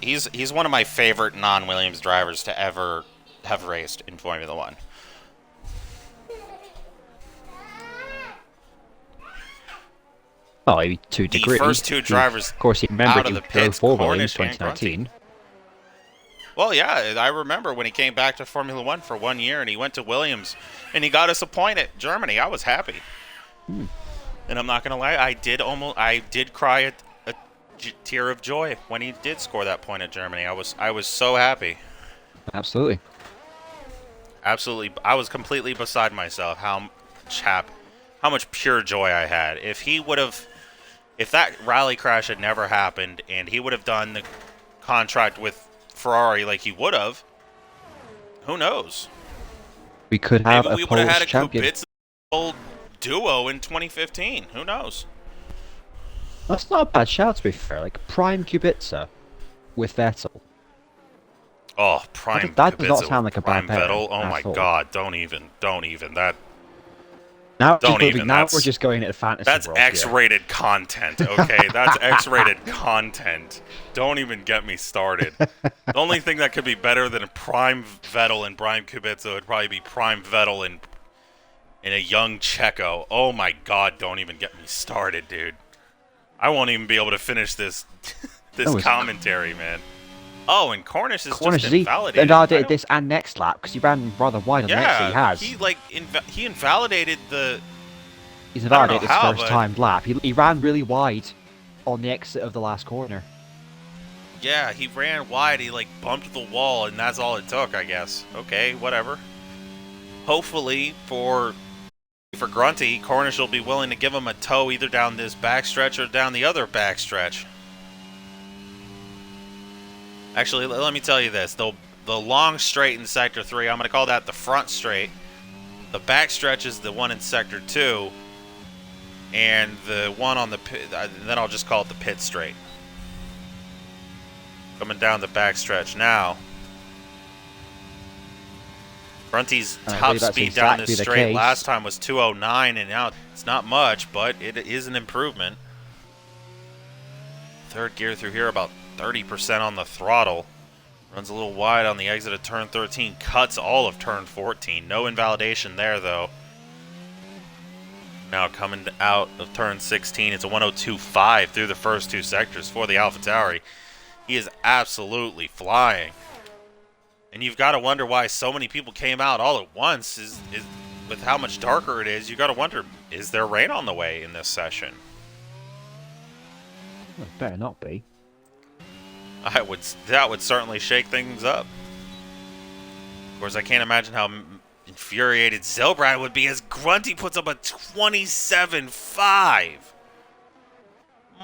he's one of my favorite non-Williams drivers to ever have raced in Formula One. Well, maybe to a The degree. first two drivers Of course, you remember out of he the drove pits, for Williams Cornish and 2019. Well, yeah, I remember when he came back to Formula One for 1 year and he went to Williams and he got us a point at Germany. I was happy, and I'm not gonna lie, I did cry a tear of joy when he did score that point at Germany. I was so happy. Absolutely. Absolutely, I was completely beside myself. How much pure joy I had. If that rally crash had never happened and he would have done the contract with Ferrari like he would have, who knows? We could have Maybe a we would have had Polish a champion. Kubica old duo in 2015. Who knows? That's not a bad shout, to be fair. Like prime Kubica with Vettel. Oh, prime That does not Kubica sound with like a prime bad pairing Vettel. Oh my at all. God! Don't even. That Now, Don't even, now that's- we're just going into fantasy that's world here. X-rated content. Okay, that's X-rated content. Don't even get me started. The only thing that could be better than a prime Vettel and prime Kubica would probably be prime Vettel and a young Checo. Oh my God! Don't even get me started, dude. I won't even be able to finish this commentary, man. Oh, and Cornish is just invalidated. Invalidated this and next lap because he ran rather wide on the exit. He has. He invalidated the. He's invalidated his how, first timed lap. He ran really wide on the exit of the last corner. Yeah, he ran wide. He like bumped the wall, and that's all it took, I guess. Okay, whatever. Hopefully for Grunty, Cornish will be willing to give him a tow either down this backstretch or down the other backstretch. Actually, let me tell you this. The long straight in Sector 3, I'm going to call that the front straight. The back stretch is the one in Sector 2. And the one on the pit, then I'll just call it the pit straight. Coming down the back stretch now. Grunty's top speed down this straight last time was 209, and now it's not much, but it is an improvement. Third gear through here, about 30% on the throttle. Runs a little wide on the exit of turn 13. Cuts all of turn 14. No invalidation there, though. Now coming out of turn 16, it's a 102.5 through the first two sectors for the AlphaTauri. He is absolutely flying. And you've got to wonder why so many people came out all at once. Is with how much darker it is, you've got to wonder, is there rain on the way in this session? Well, it better not be. That would certainly shake things up. Of course, I can't imagine how infuriated Zilbrad would be as Grunty puts up a 27.5.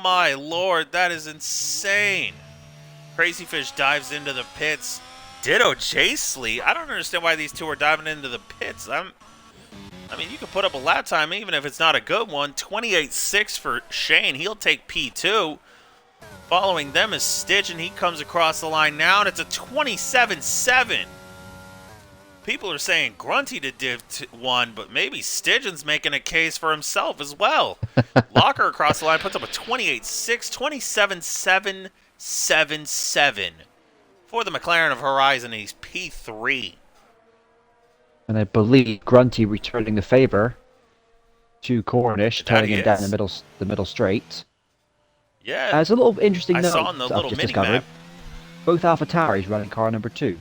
My lord, that is insane. Crazy Fish dives into the pits. Ditto Jasley. I don't understand why these two are diving into the pits. I mean, you could put up a lap time even if it's not a good one. 28.6 for Shane. He'll take P2. Following them is Stitch, and he comes across the line now, and it's a 27.7. People are saying Grunty to Div 1, but maybe Stidgen's making a case for himself as well. Locker across the line puts up a 28.6, 27.777 for the McLaren of Horizon, and he's P3. And I believe Grunty returning the favor to Cornish, turning him down the middle straight. Yeah, it's a little interesting I note saw in the little mini map. Both AlphaTauris running car number 2.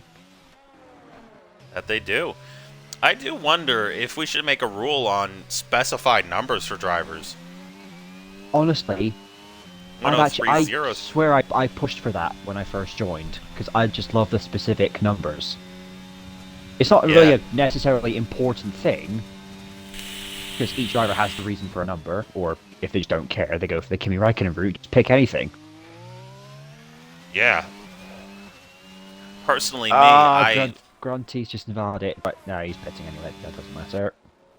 That they do. I do wonder if we should make a rule on specified numbers for drivers. Honestly, I zeros. swear I pushed for that when I first joined, because I just love the specific numbers. It's not really a necessarily important thing, because each driver has the reason for a number, or if they just don't care, they go for the Kimi Räikkönen route, just pick anything. Yeah. Personally, Grunty's just invalidated, but no, he's pitting anyway, that doesn't matter.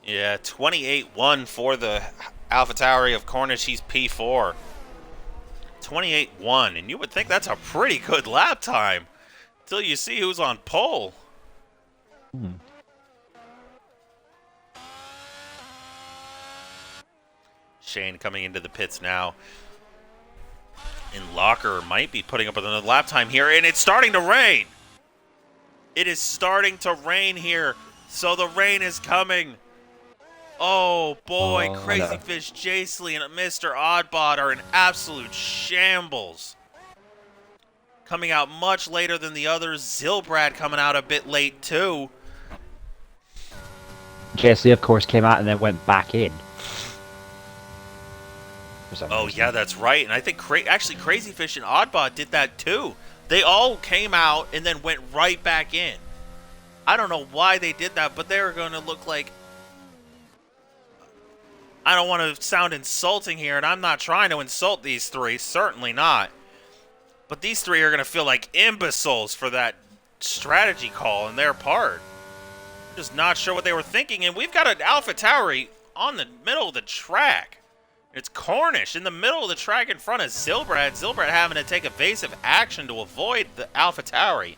Yeah, 28.1 for the AlphaTauri of Cornish, he's P4. 28.1, and you would think that's a pretty good lap time, until you see who's on pole. chain coming into the pits now. And Locker might be putting up another lap time here, and it's starting to rain. It is starting to rain here, so the rain is coming. Oh boy, Oh, Crazy no. Fish, Jacely, and Mr. Oddbot are in absolute shambles. Coming out much later than the others. Zilbrad coming out a bit late too. Jesse, of course, came out and then went back in. For some Oh reason. yeah, that's right. And I think actually Crazy Fish and Oddbot did that too. They all came out and then went right back in. I don't know why they did that, but they were going to look like... I don't want to sound insulting here, and I'm not trying to insult these three. Certainly not. But these three are going to feel like imbeciles for that strategy call on their part. Just not sure what they were thinking, and we've got an AlphaTauri on the middle of the track. It's Cornish in the middle of the track in front of Zilbrad. Zilbrad having to take evasive action to avoid the AlphaTauri.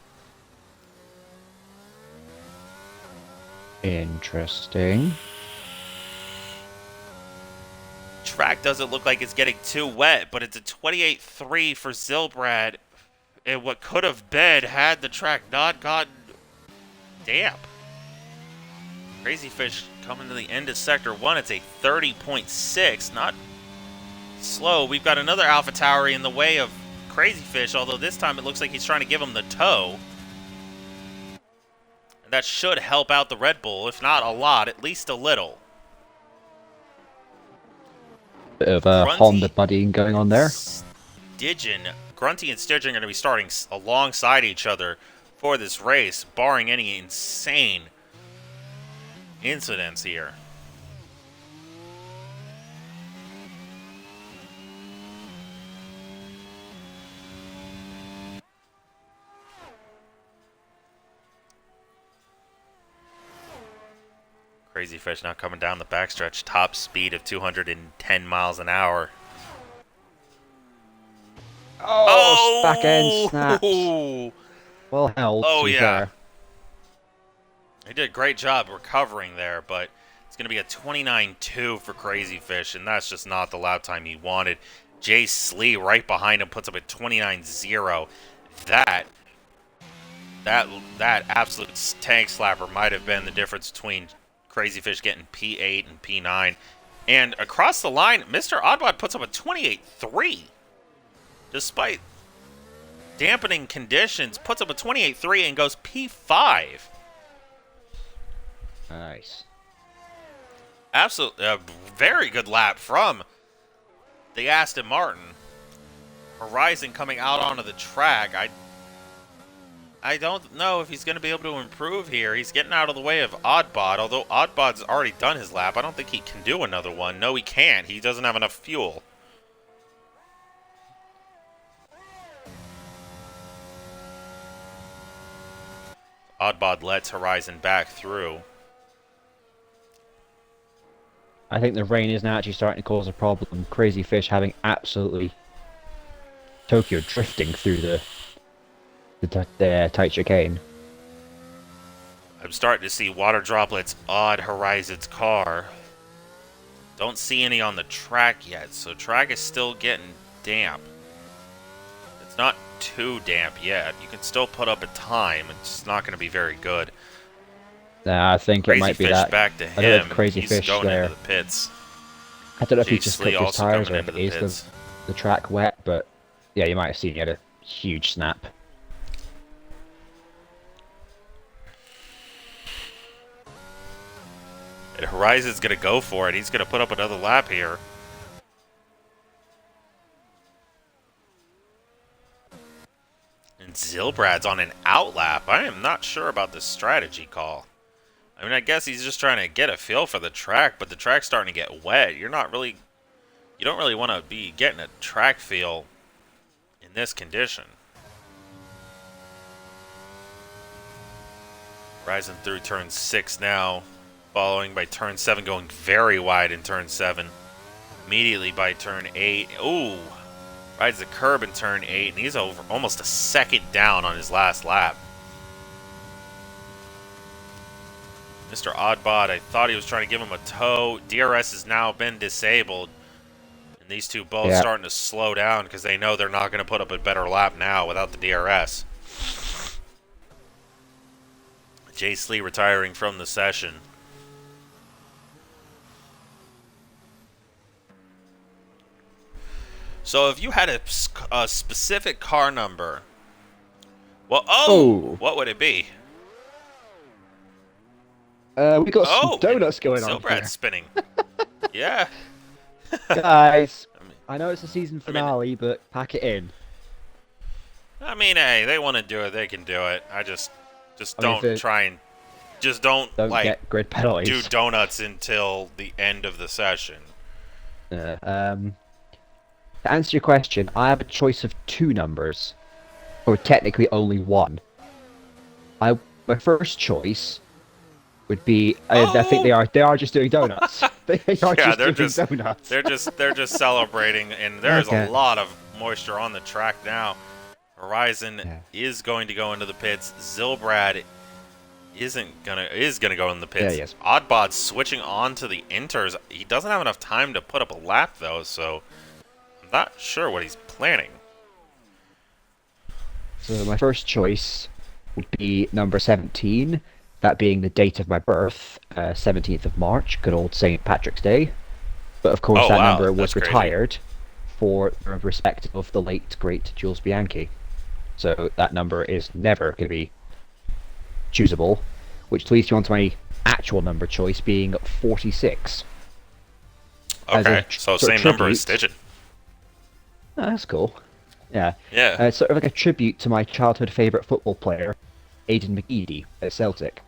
Interesting. Track doesn't look like it's getting too wet, but it's a 28-3 for Zilbrad. And what could have been had the track not gotten damp. Crazy Fish coming to the end of Sector 1. It's a 30.6, not slow. We've got another AlphaTauri in the way of Crazy Fish, although this time it looks like he's trying to give him the tow. And that should help out the Red Bull, if not a lot, at least a little. Bit of a Honda buddying going on there. Grunty and Stygian are going to be starting alongside each other for this race, barring any insane incidents here. Crazy Fish now coming down the backstretch, top speed of 210 miles an hour. Oh, back end snaps. Well held. Oh, yeah. Fair. He did a great job recovering there, but it's going to be a 29-2 for Crazy Fish, and that's just not the lap time he wanted. Jay Slee right behind him puts up a 29-0. That absolute tank slapper might have been the difference between Crazy Fish getting P8 and P9. And across the line, Mr. Oddbot puts up a 28-3. Despite dampening conditions, puts up a 28-3 and goes P5. Nice. Absolutely, a very good lap from the Aston Martin. Horizon coming out onto the track. I don't know if he's going to be able to improve here. He's getting out of the way of Oddbot, although Oddbot's already done his lap. I don't think he can do another one. No, he can't. He doesn't have enough fuel. Oddbot lets Horizon back through. I think the rain is now actually starting to cause a problem. Crazy Fish having absolutely Tokyo drifting through the tight chicane. I'm starting to see water droplets on Horizon's car. Don't see any on the track yet, so track is still getting damp. It's not too damp yet. You can still put up a time. It's not going to be very good. Nah, I think Crazy it might be Fish that. back to I don't know him. if Crazy He's Fish going there. into the pits. I don't know if he Jay just Slee clipped his also tires coming or into if the it is pits. the track wet, but yeah, you might have seen he had a huge snap. And Horizon's going to go for it. He's going to put up another lap here. And Zilbrad's on an outlap. I am not sure about this strategy call. I mean, I guess he's just trying to get a feel for the track, but the track's starting to get wet. You don't really want to be getting a track feel in this condition. Rising through turn 6 now, following by turn 7, going very wide in turn 7. Immediately by turn 8. Ooh! Rides the curb in turn 8, and he's over almost a second down on his last lap. Mr. Oddbot, I thought he was trying to give him a tow. DRS has now been disabled. These two both Yeah. starting to slow down because they know they're not going to put up a better lap now without the DRS. Jace Lee retiring from the session. So if you had a specific car number, well, Oh. what would it be? We got some Oh, and donuts going on Zilbrad's here. spinning. Yeah. Guys, I mean, I know it's a season I mean, finale, but pack it in. hey, they want to do it, they can do it. Just I mean, don't try and just don't don't like get grid do penalties. donuts until the end of the session. Uh, um, to answer your question, I have a choice of two numbers, or technically only one. My first choice would be I think Oh, they are just doing donuts. They are yeah, just doing donuts. they're just celebrating, and there's a Okay. lot of moisture on the track now. Horizon Yeah. is going to go into the pits. Zilbrad is gonna go in the Yeah, pits. yes. Oddbod's switching on to the inters. He doesn't have enough time to put up a lap though, so I'm not sure what he's planning. So my first choice would be number 17, that being the date of my birth, 17th of March, good old St. Patrick's Day. But of course, Oh that wow, number that's was crazy. retired for the respect of the late, great Jules Bianchi. So that number is never going to be choosable, which leads you on to my actual number choice being 46. As a Okay, so sort of same number as tribute. Stygian. Oh, that's cool. Yeah. Yeah. Sort of like a tribute to my childhood favourite football player, Aidan McGeady at Celtic.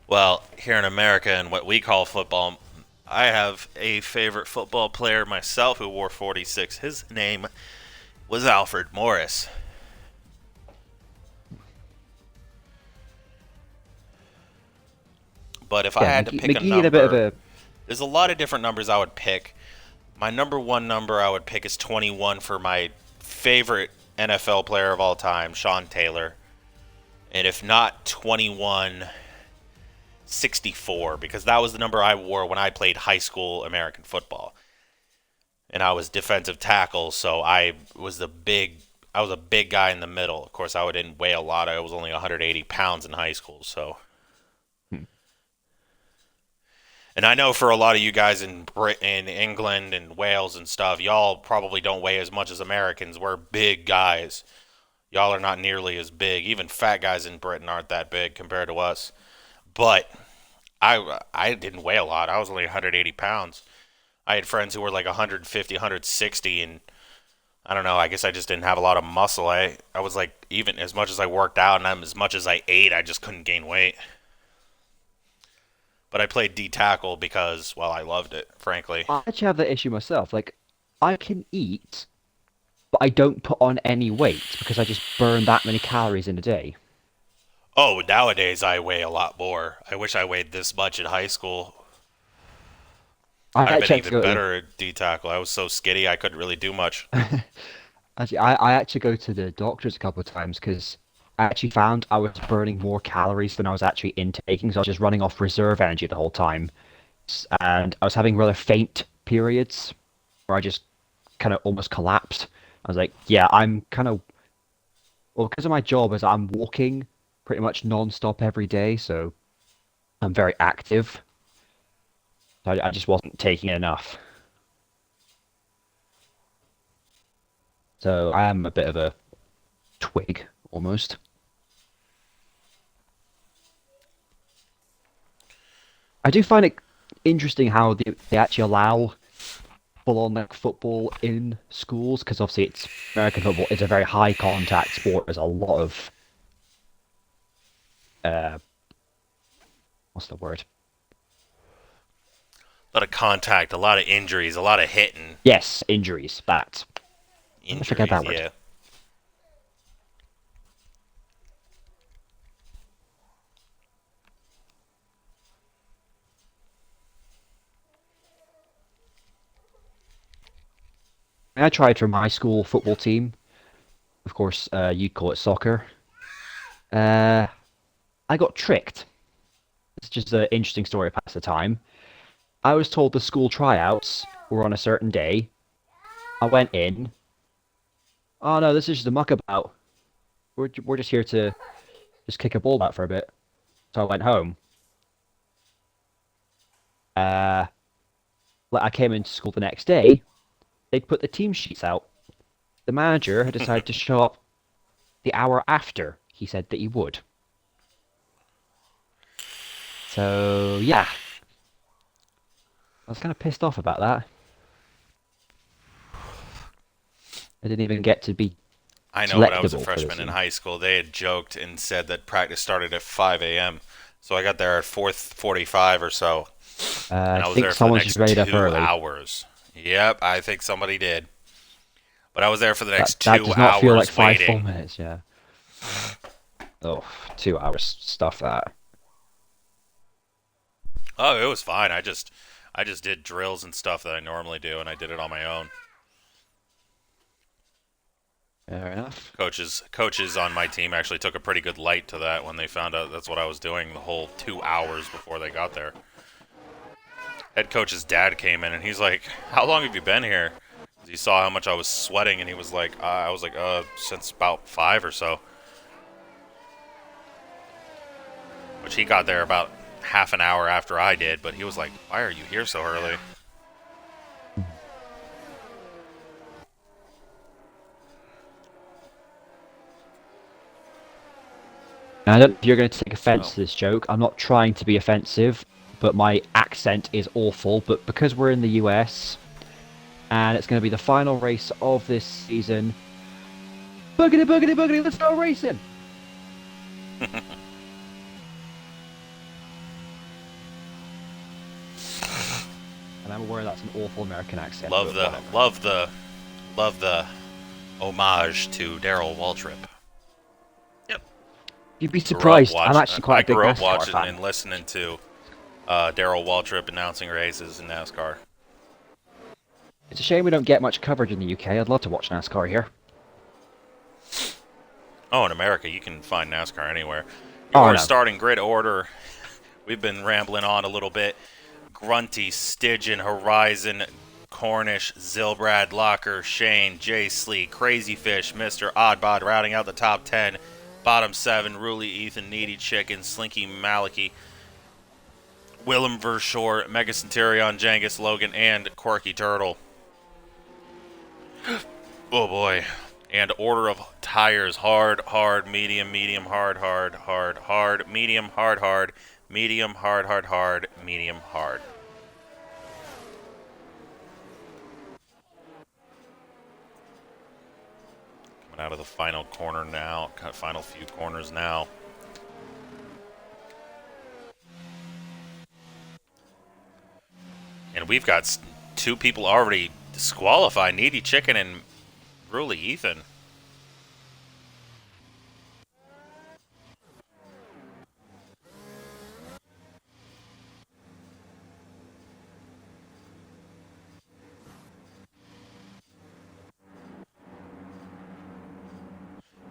Well, here in America and what we call football, I have a favorite football player myself who wore 46. His name was Alfred Morris. But if I Yeah, had to pick a McGee had a bit of number, a. there's a lot of different numbers I would pick. My number one number I would pick is 21 for my favorite NFL player of all time, Sean Taylor. And if not 21, 64, because that was the number I wore when I played high school American football. And I was defensive tackle, so I was a big guy in the middle. Of course, I didn't weigh a lot. I was only 180 pounds in high school, so. Hmm. And I know for a lot of you guys in Britain, England, and Wales and stuff, y'all probably don't weigh as much as Americans. We're big guys. Y'all are not nearly as big. Even fat guys in Britain aren't that big compared to us. But I didn't weigh a lot. I was only 180 pounds. I had friends who were like 150, 160, and I don't know. I guess I just didn't have a lot of muscle. I was like, even as much as I worked out and as much as I ate, I just couldn't gain weight. But I played D tackle because, well, I loved it, frankly. I actually have that issue myself. Like, I can eat, but I don't put on any weight because I just burn that many calories in a day. Oh, nowadays I weigh a lot more. I wish I weighed this much in high school. I I'd have been actually had to even go to better at D tackle. I was so skinny I couldn't really do much. actually, I actually go to the doctors a couple of times because I actually found I was burning more calories than I was actually intaking, so I was just running off reserve energy the whole time. And I was having rather faint periods where I just kind of almost collapsed. I was like, yeah, I'm kind of well because of my job is I'm walking pretty much non-stop every day, so I'm very active. So I just wasn't taking enough. So I am a bit of a twig almost. I do find it interesting how they actually allow full-on like football in schools because obviously it's American football is a very high contact sport. There's a lot of uh, what's the word? A lot of contact, a lot of injuries, a lot of hitting. Yes, injuries. That I forget Injuries, that word. yeah. I tried for my school football team. Of course, you'd call it soccer. Uh, I got tricked. It's just an interesting story to pass the time. I was told the school tryouts were on a certain day. I went in. Oh no, this is just a muckabout. We're just here to just kick a ball about for a bit. So I went home. Uh, I came into school the next day. They'd put the team sheets out. The manager had decided to show up the hour after he said that he would. So yeah, I was kind of pissed off about that. I didn't even get to be I know when I was a selectable for the freshman in team. high school, they had joked and said that practice started at 5 a.m. So I got there at 4:45 or so, and I I was think there for the someone's just next read up 2 early. hours. Yep, I think somebody did. But I was there for the next That two does not feel like hours 5 full waiting. minutes. Yeah. Oh, 2 hours. Stuff that. Oh, it was fine. I just did drills and stuff that I normally do, and I did it on my own. Fair enough. Coaches on my team actually took a pretty good light to that when they found out that's what I was doing the whole 2 hours before they got there. Head coach's dad came in and he's like, "How long have you been here?" He saw how much I was sweating and he was like, I was like, since about 5 or so. Which he got there about half an hour after I did, but he was like, "Why are you here so early?" Now, I don't know if you're going to take offense Oh. to this joke. I'm not trying to be offensive, but my accent is awful. But because we're in the US and it's going to be the final race of this season, boogity boogity boogity, let's go racing! And I'm aware that's an awful American accent. Love but the whatever. love the homage to Daryl Waltrip. Yep. You'd be surprised. I'm actually I quite a big grew up NASCAR watching fan. and listening to Daryl Waltrip announcing races in NASCAR. It's a shame we don't get much coverage in the UK. I'd love to watch NASCAR here. Oh, in America, you can find NASCAR anywhere. Oh Your no. starting grid order. We've been rambling on a little bit. Grunty, Stygian, Horizon, Cornish, Zilbrad, Locker, Shane, Jay Slee, Crazy Fish, Mr. Oddbod rounding out the top 10. Bottom 7, Ruli, Ethan, Needy Chicken, Slinky, Maliki, Willem Vershore, Mega Centurion, Jangus, Logan, and Quirky Turtle. Oh boy. And order of tires: hard, hard, medium, medium, hard, hard, hard, hard, medium, hard, hard, medium, hard, hard, hard, medium, hard. Coming out of the final corner now, final few corners now. And we've got 2 people already disqualified: Needy Chicken and Ruli Ethan.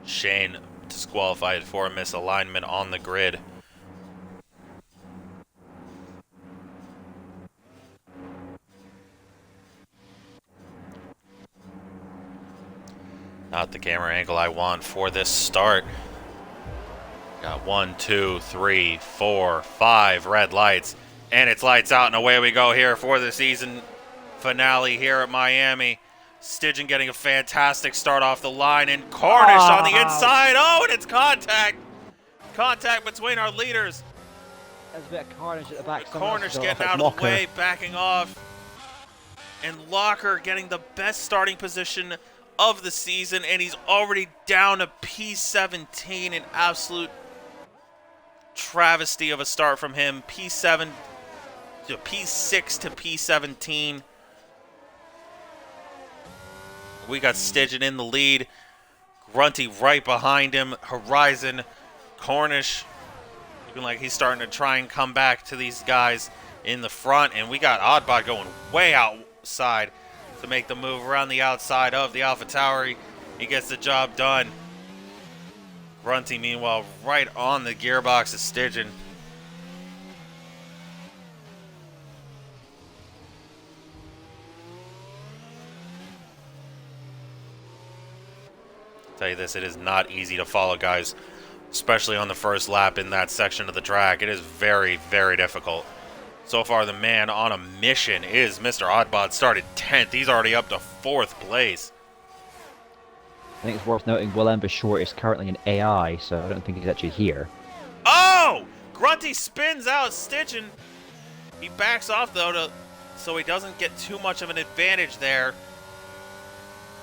Shane disqualified for a misalignment on the grid. Not the camera angle I want for this start. Got 1, 2, 3, 4, 5 red lights. And it's lights out and away we go here for the season finale here at Miami. Stygian getting a fantastic start off the line, and Cornish on the inside. Oh, and it's contact. Contact between our leaders. There's a bit of carnage at the back. Cornish getting out of the way, backing off. And Locker getting the best starting position of the season, and he's already down to P17. An absolute travesty of a start from him. P7 to P6 to P17. We got Stygian in the lead. Grunty right behind him. Horizon, Cornish, looking like he's starting to try and come back to these guys in the front. And we got Oddbot going way outside to make the move around the outside of the Alpha Tower. He gets the job done. Grunty, meanwhile, right on the gearbox of Stygian. tell you this, it is not easy to follow, guys, especially on the first lap in that section of the track. It is very, very difficult. So far, the man on a mission is Mr. Oddbod. Started 10th. He's already up to 4th place. I think it's worth noting Will Short is currently an AI, so I don't think he's actually here. Oh! Grunty spins out Stitchin. He backs off, though, so he doesn't get too much of an advantage there.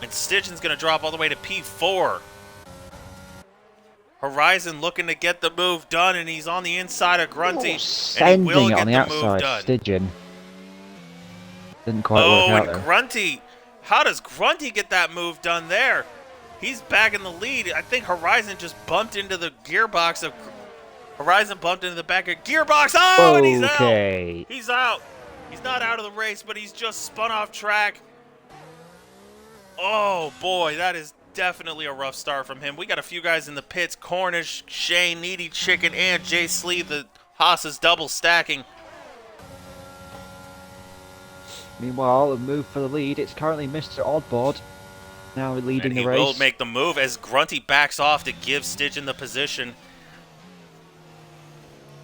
And Stitchin's going to drop all the way to P4. Horizon looking to get the move done, and he's on the inside of Grunty. Sending and he will it get on the the outside, move done. Stidgen. Didn't quite work out and there. Grunty. How does Grunty get that move done there? He's back in the lead. I think Horizon just bumped into the gearbox of... Horizon bumped into the back of gearbox. Oh, and he's out. He's out. He's not out of the race, but he's just spun off track. Oh, boy, that is definitely a rough start from him. We got a few guys in the pits. Cornish, Shane, Needy Chicken, and Jay Sleeve. The Haas is double stacking. Meanwhile, the move for the lead, it's currently Mr. Oddbod now leading the race. He will make the move as Grunty backs off to give Stitchin the position.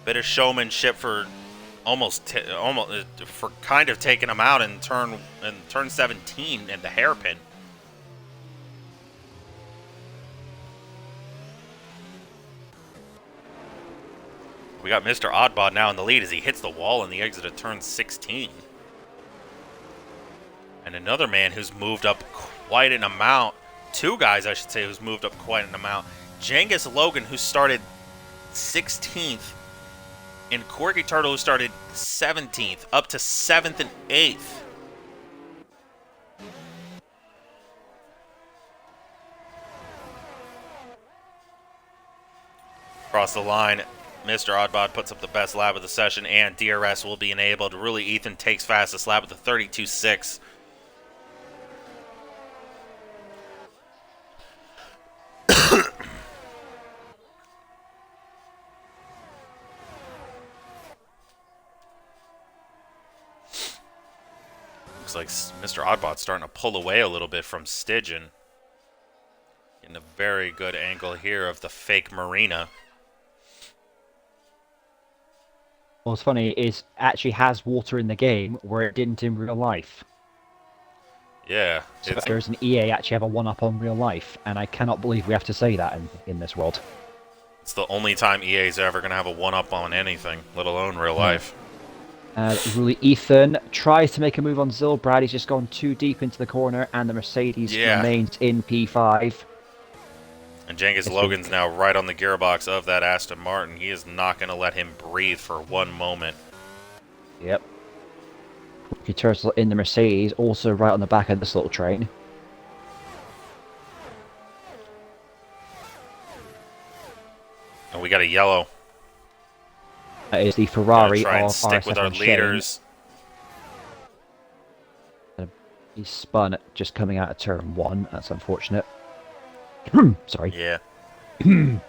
Bit of showmanship for almost for kind of taking him out in turn 17 in the hairpin. We got Mr. Oddbod now in the lead as he hits the wall in the exit of turn 16. And another man who's moved up quite an amount. Two guys, I should say, who's moved up quite an amount. Jengus Logan, who started 16th. And Quirky Turtle, who started 17th, up to 7th and 8th. Across the line, Mr. Oddbod puts up the best lap of the session, and DRS will be enabled. Really, Ethan takes fastest lap with a 32.6. Looks like Mr. Oddbod's starting to pull away a little bit from Stidgen. Getting a very good angle here of the fake marina. What's funny is actually has water in the game where it didn't in real life. Yeah. So there's an EA actually have a one-up on real life, and I cannot believe we have to say that in this world. It's the only time EA is ever going to have a one-up on anything, let alone real life. Really, Ethan tries to make a move on Zilbrad. He's just gone too deep into the corner, and the Mercedes remains in P5. And Jengus Logan's now right on the gearbox of that Aston Martin. He is not going to let him breathe for one moment. Yep. Turtle in the Mercedes, also right on the back of this little train. And we got a yellow. That is the Ferrari try and of stick with our RSF1 leaders. He's spun just coming out of turn 1. That's unfortunate. Sorry. Yeah. There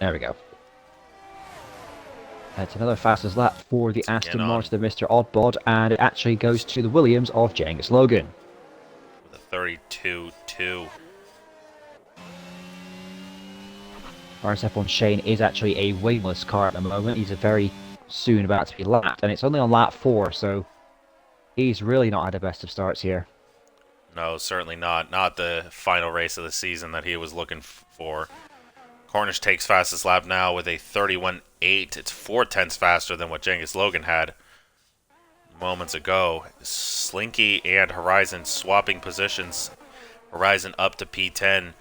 we go. It's another fastest lap for the Aston Martin of Mr. Oddbod, and it actually goes to the Williams of Jengus Logan. With a 32.2. RSF1 Shane is actually a wingless car at the moment. He's very soon about to be lapped, and it's only on lap 4, so he's really not had the best of starts here. No, certainly not. Not the final race of the season that he was looking for. Cornish takes fastest lap now with a 31.8. It's 0.4 faster than what Jengus Logan had moments ago. Slinky and Horizon swapping positions. Horizon up to P10.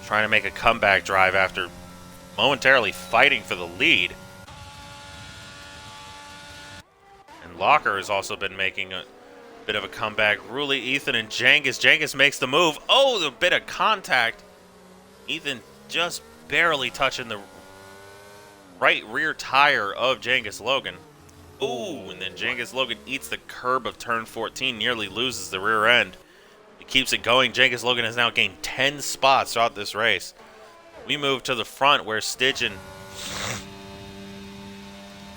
Trying to make a comeback drive after momentarily fighting for the lead. And Locker has also been making a bit of a comeback. Ruli, Ethan, and Jengus. Jengus makes the move. Oh, a bit of contact. Ethan just barely touching the right rear tire of Jengus Logan. Ooh, and then Jengus Logan eats the curb of turn 14, nearly loses the rear end. He keeps it going. Jengus Logan has now gained 10 spots throughout this race. We move to the front where Stidgen,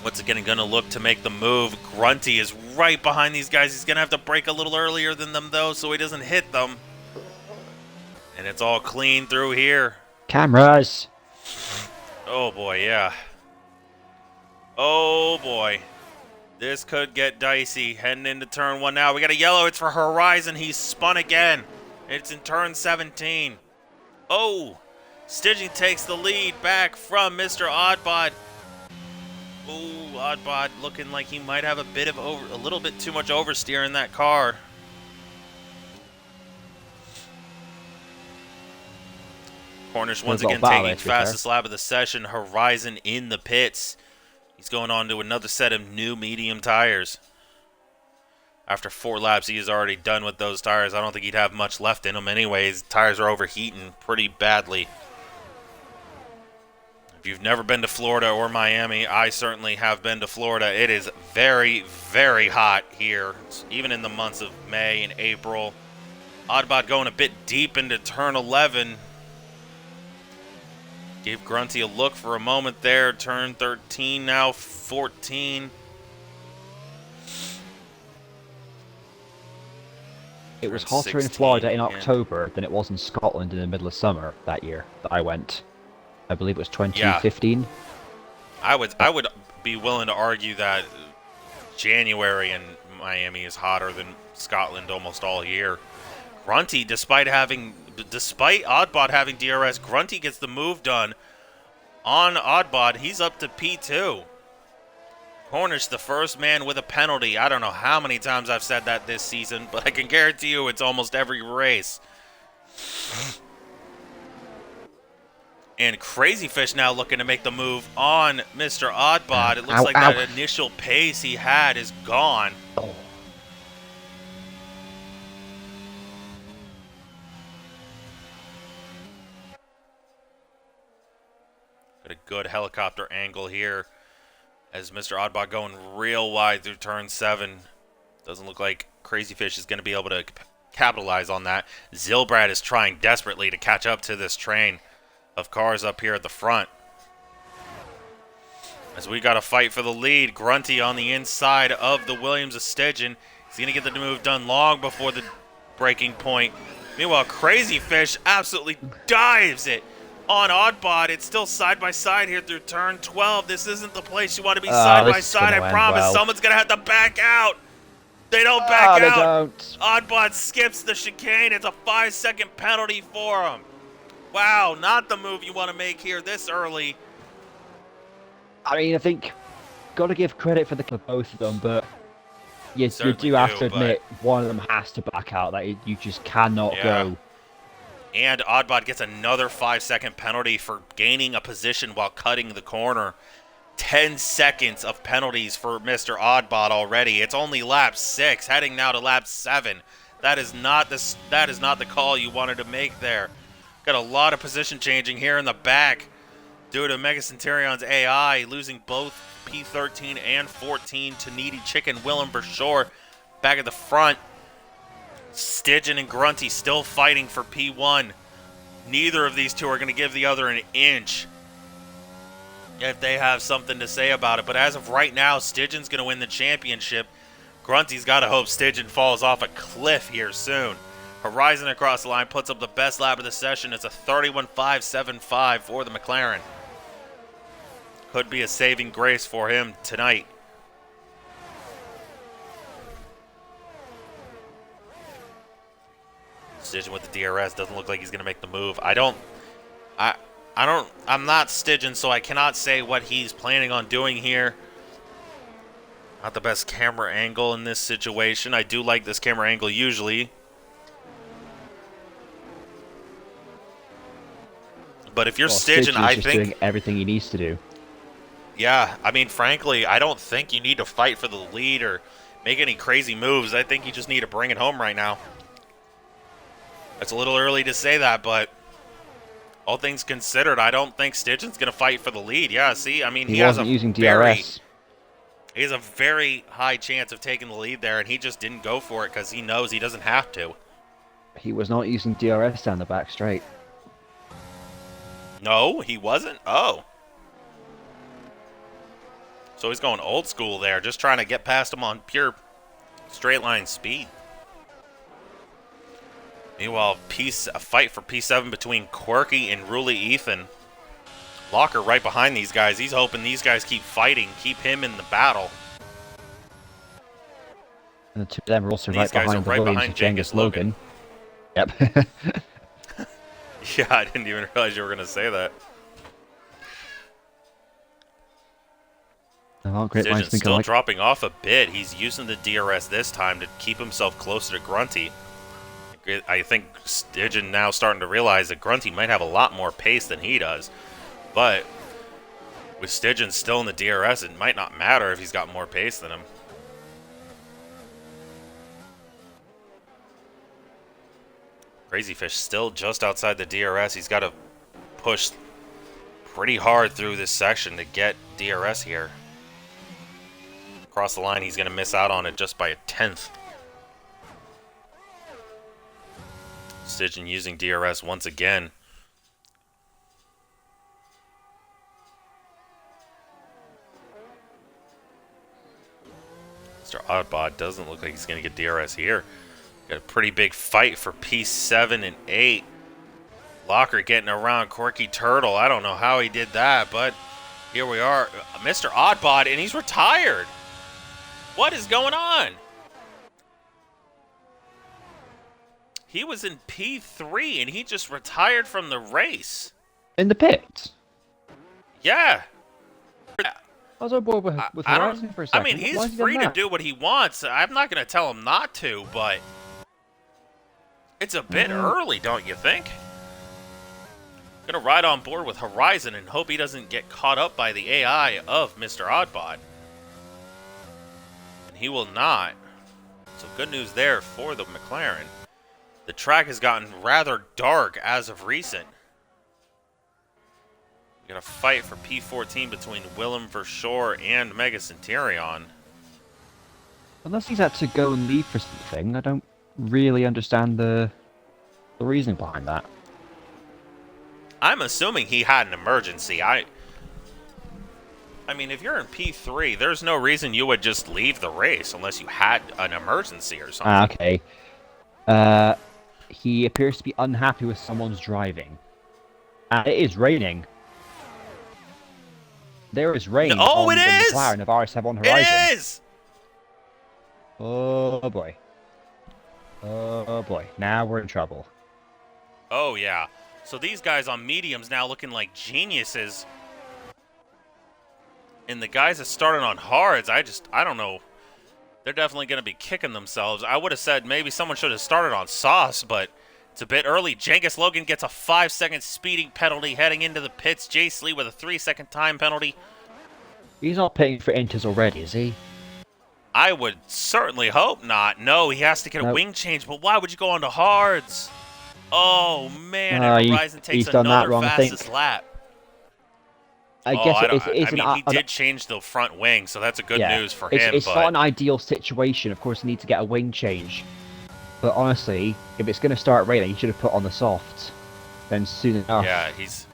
once again, going to look to make the move. Grunty is right behind these guys. He's going to have to brake a little earlier than them, though, so he doesn't hit them. And it's all clean through here. Cameras! Oh boy, yeah. Oh boy. This could get dicey. Heading into turn 1 now. We got a yellow. It's for Horizon. He's spun again. It's in turn 17. Oh! Stitching takes the lead back from Mr. Oddbot. Ooh, Oddbot looking like he might have a little bit too much oversteer in that car. Cornish once again taking fastest lap of the session. Horizon in the pits. He's going on to another set of new medium tires. After 4 laps, he is already done with those tires. I don't think he'd have much left in them anyways. Tires are overheating pretty badly. If you've never been to Florida or Miami, I certainly have been to Florida. It is very, very hot here, even in the months of May and April. Oddbot going a bit deep into turn 11. Gave Grunty a look for a moment there. Turn 13 now, 14. It was hotter in Florida in October than it was in Scotland in the middle of summer that year that I went. I believe it was 2015. Yeah. I would be willing to argue that January in Miami is hotter than Scotland almost all year. Grunty, despite Oddbot having DRS, Grunty gets the move done on Oddbot. He's up to P2. Cornish, the first man with a penalty. I don't know how many times I've said that this season, but I can guarantee you it's almost every race. And Crazy Fish now looking to make the move on Mr. Oddbot. It looks like that initial pace he had is gone. Oh. Got a good helicopter angle here as Mr. Oddbot going real wide through turn 7. Doesn't look like Crazy Fish is going to be able to capitalize on that. Zilbrad is trying desperately to catch up to this train of cars up here at the front. As we got a fight for the lead, Grunty on the inside of the Williams of Stidgen. He's going to get the move done long before the breaking point. Meanwhile, Crazy Fish absolutely dives it on Oddbot. It's still side by side here through turn 12. This isn't the place you want to be side by side, I promise. Well. Someone's going to have to back out. They don't back out. Oddbot skips the chicane. It's a 5-second penalty for him. Wow, not the move you want to make here this early. I mean, I think got to give credit for both of them, but you do have to admit one of them has to back out. That you just cannot go. And Oddbot gets another 5-second penalty for gaining a position while cutting the corner. 10 seconds of penalties for Mr. Oddbot already. It's only lap 6, heading now to lap 7. That is not the call you wanted to make there. Got a lot of position changing here in the back due to Mega Centurion's AI, losing both P13 and 14 to Needy Chicken Willem for sure. Back at the front, Stidgen and Grunty still fighting for P1. Neither of these two are going to give the other an inch if they have something to say about it. But as of right now, Stidgen's going to win the championship. Grunty's got to hope Stidgen falls off a cliff here soon. Horizon across the line puts up the best lap of the session. It's a 31.575 for the McLaren. Could be a saving grace for him tonight. Stidgen with the DRS doesn't look like he's going to make the move. I'm not Stidgen, so I cannot say what he's planning on doing here. Not the best camera angle in this situation. I do like this camera angle usually. But if you're Stidgen, I think doing everything he needs to do. Yeah, I mean, frankly, I don't think you need to fight for the lead or make any crazy moves. I think you just need to bring it home right now. It's a little early to say that, but all things considered, I don't think Stidgen's going to fight for the lead. Yeah, see, I mean, he wasn't using DRS. He has a very high chance of taking the lead there, and he just didn't go for it because he knows he doesn't have to. He was not using DRS down the back straight. No, he wasn't? Oh. So he's going old school there, just trying to get past him on pure straight line speed. Meanwhile, a fight for P7 between Quirky and Ruli Ethan. Locker right behind these guys. He's hoping these guys keep fighting, keep him in the battle. And the two of them are also And right these guys are behind the right Williams behind of Genghis Genghis Logan. Yep. Yeah, I didn't even realize you were going to say that. Oh, great minds Stygian's think still alike. dropping off a bit. He's using the DRS this time to keep himself closer to Grunty. I think Stygian now starting to realize that Grunty might have a lot more pace than he does. But with Stygian still in the DRS, it might not matter if he's got more pace than him. Crazy Fish still just outside the DRS. He's got to push pretty hard through this section to get DRS here. Across the line, he's going to miss out on it just by a 10th. Stygian using DRS once again. Mr. Oddbod doesn't look like he's going to get DRS here. Got a pretty big fight for P7 and 8. Locker getting around Quirky Turtle. I don't know how he did that, but here we are. Mr. Oddbod, and he's retired. What is going on? He was in P3, and he just retired from the race. In the pit. Yeah. I was on board with Horizon for a second. I mean, he's free to do what he wants. I'm not going to tell him not to, but it's a bit early, don't you think? Gonna ride on board with Horizon and hope he doesn't get caught up by the AI of Mr. Oddbod. And he will not. So good news there for the McLaren. The track has gotten rather dark as of recent. We got a fight for P14 between Willem Verschoor and Mega Centurion. Unless he's had to go and leave for something, I don't really understand the reasoning behind that. I'm assuming he had an emergency. I mean, if you're in P3, there's no reason you would just leave the race unless you had an emergency or something. Okay. He appears to be unhappy with someone's driving. It is raining. There is rain on the McLaren of RSF1 Horizon. It is! Oh boy. Oh boy. Now we're in trouble. Oh, yeah. So these guys on mediums now looking like geniuses. And the guys that started on hards, I don't know. They're definitely going to be kicking themselves. I would have said maybe someone should have started on sauce, but it's a bit early. Genghis Logan gets a 5-second speeding penalty heading into the pits. Jace Lee with a 3-second time penalty. He's not paying for inters already, is he? I would certainly hope not. No, he has to get a wing change, but why would you go on to hards? Oh, man, and Horizon takes another fastest lap. I guess he did change the front wing, so that's a good news for him. It's not an ideal situation. Of course, you need to get a wing change. But honestly, if it's going to start raining, you should have put on the softs. Then soon enough, he's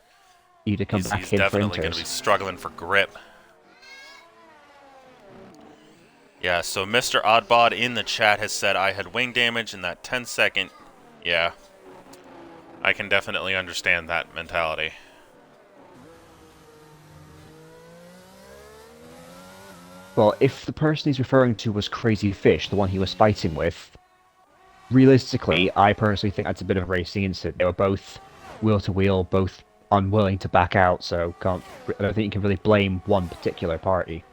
definitely going to be struggling for grip. Yeah, so Mr. Oddbod in the chat has said I had wing damage in that 10-second. Yeah, I can definitely understand that mentality. Well, if the person he's referring to was Crazy Fish, the one he was fighting with, realistically, I personally think that's a bit of a racing incident. They were both wheel-to-wheel, both unwilling to back out, so I don't think you can really blame one particular party.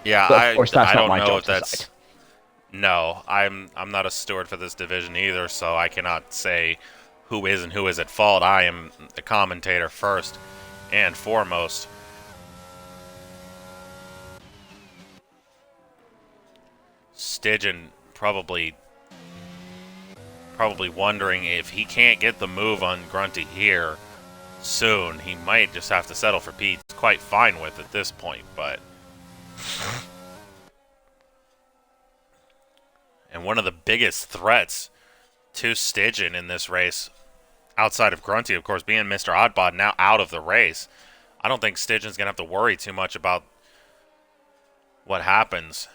Yeah, but of course, that's I not don't my know job if that's... No, I'm not a steward for this division either, so I cannot say who is and who is at fault. I am the commentator first and foremost. Stygian probably wondering if he can't get the move on Grunty here soon, he might just have to settle for Pete. He's quite fine with at this point, but... And one of the biggest threats to Stygian in this race, outside of Grunty, of course, being Mr. Oddbod now out of the race, I don't think Stygian's going to have to worry too much about what happens.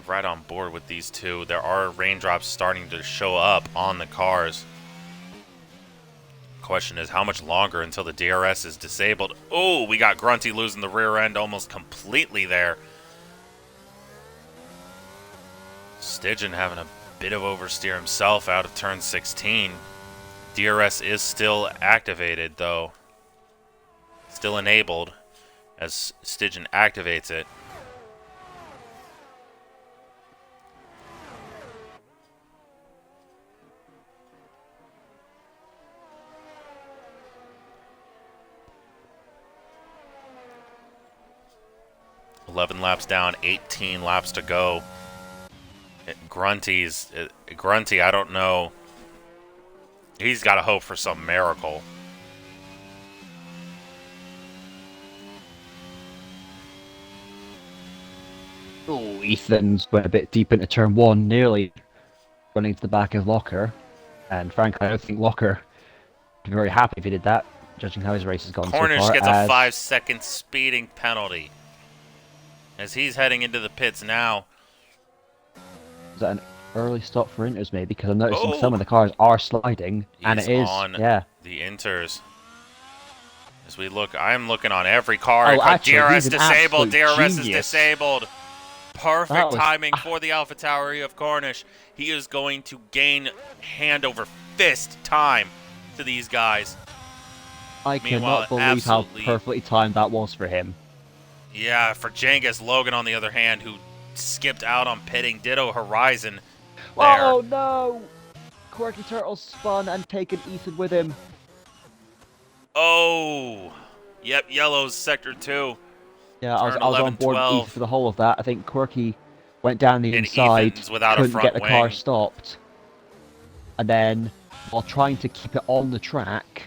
right on board with these two. There are raindrops starting to show up on the cars. Question is, how much longer until the DRS is disabled? Oh, we got Grunty losing the rear end almost completely there. Stygian having a bit of oversteer himself out of turn 16. DRS is still activated, though. Still enabled as Stygian activates it. $11 laps down, 18 laps to go. Grunty, I don't know. He's got to hope for some miracle. Oh, Ethan's went a bit deep into turn 1, nearly running to the back of Locker. And frankly, I don't think Locker would be very happy if he did that, judging how his race has gone Cornish so far. gets a 5-second speeding penalty as he's heading into the pits now. Is that an early stop for Inters maybe? Because I'm noticing some of the cars are sliding, and it is on yeah. the Inters. As we look, I'm looking on every car. Oh, actually, DRS he's an disabled. DRS absolute is genius. disabled. Perfect was- timing for the AlphaTauri of Cornish. He is going to gain hand over fist time to these guys. I Meanwhile, cannot believe how absolutely- perfectly timed that was for him. Yeah, for Jengus, Logan on the other hand, who skipped out on pitting. Ditto Horizon there. Oh no! Quirky Turtle spun and taken Ethan with him. Oh! Yep, Yellow's Sector 2. Yeah, I was Turn on 11, board with 12. Ethan for the whole of that. I think Quirky went down the And inside, Ethan's without a couldn't front get the car wing. stopped, and then while trying to keep it on the track,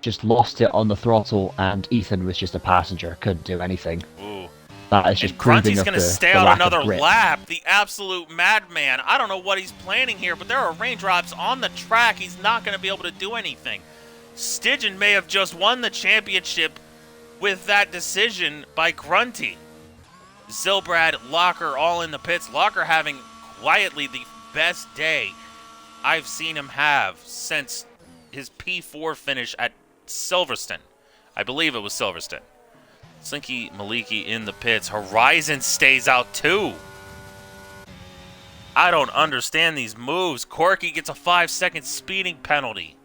just lost it on the throttle, and Ethan was just a passenger, couldn't do anything. Ooh. That is just And proving Grunty's of going to the stay the out lack of another grip. lap. The absolute madman. I don't know what he's planning here, but there are raindrops on the track. He's not going to be able to do anything. Stygian may have just won the championship with that decision by Grunty. Zilbrad, Locker all in the pits. Locker having quietly the best day I've seen him have since his P4 finish at Silverstone. I believe it was Silverstone. Slinky Maliki in the pits. Horizon stays out too. I don't understand these moves. Corky gets a 5-second speeding penalty.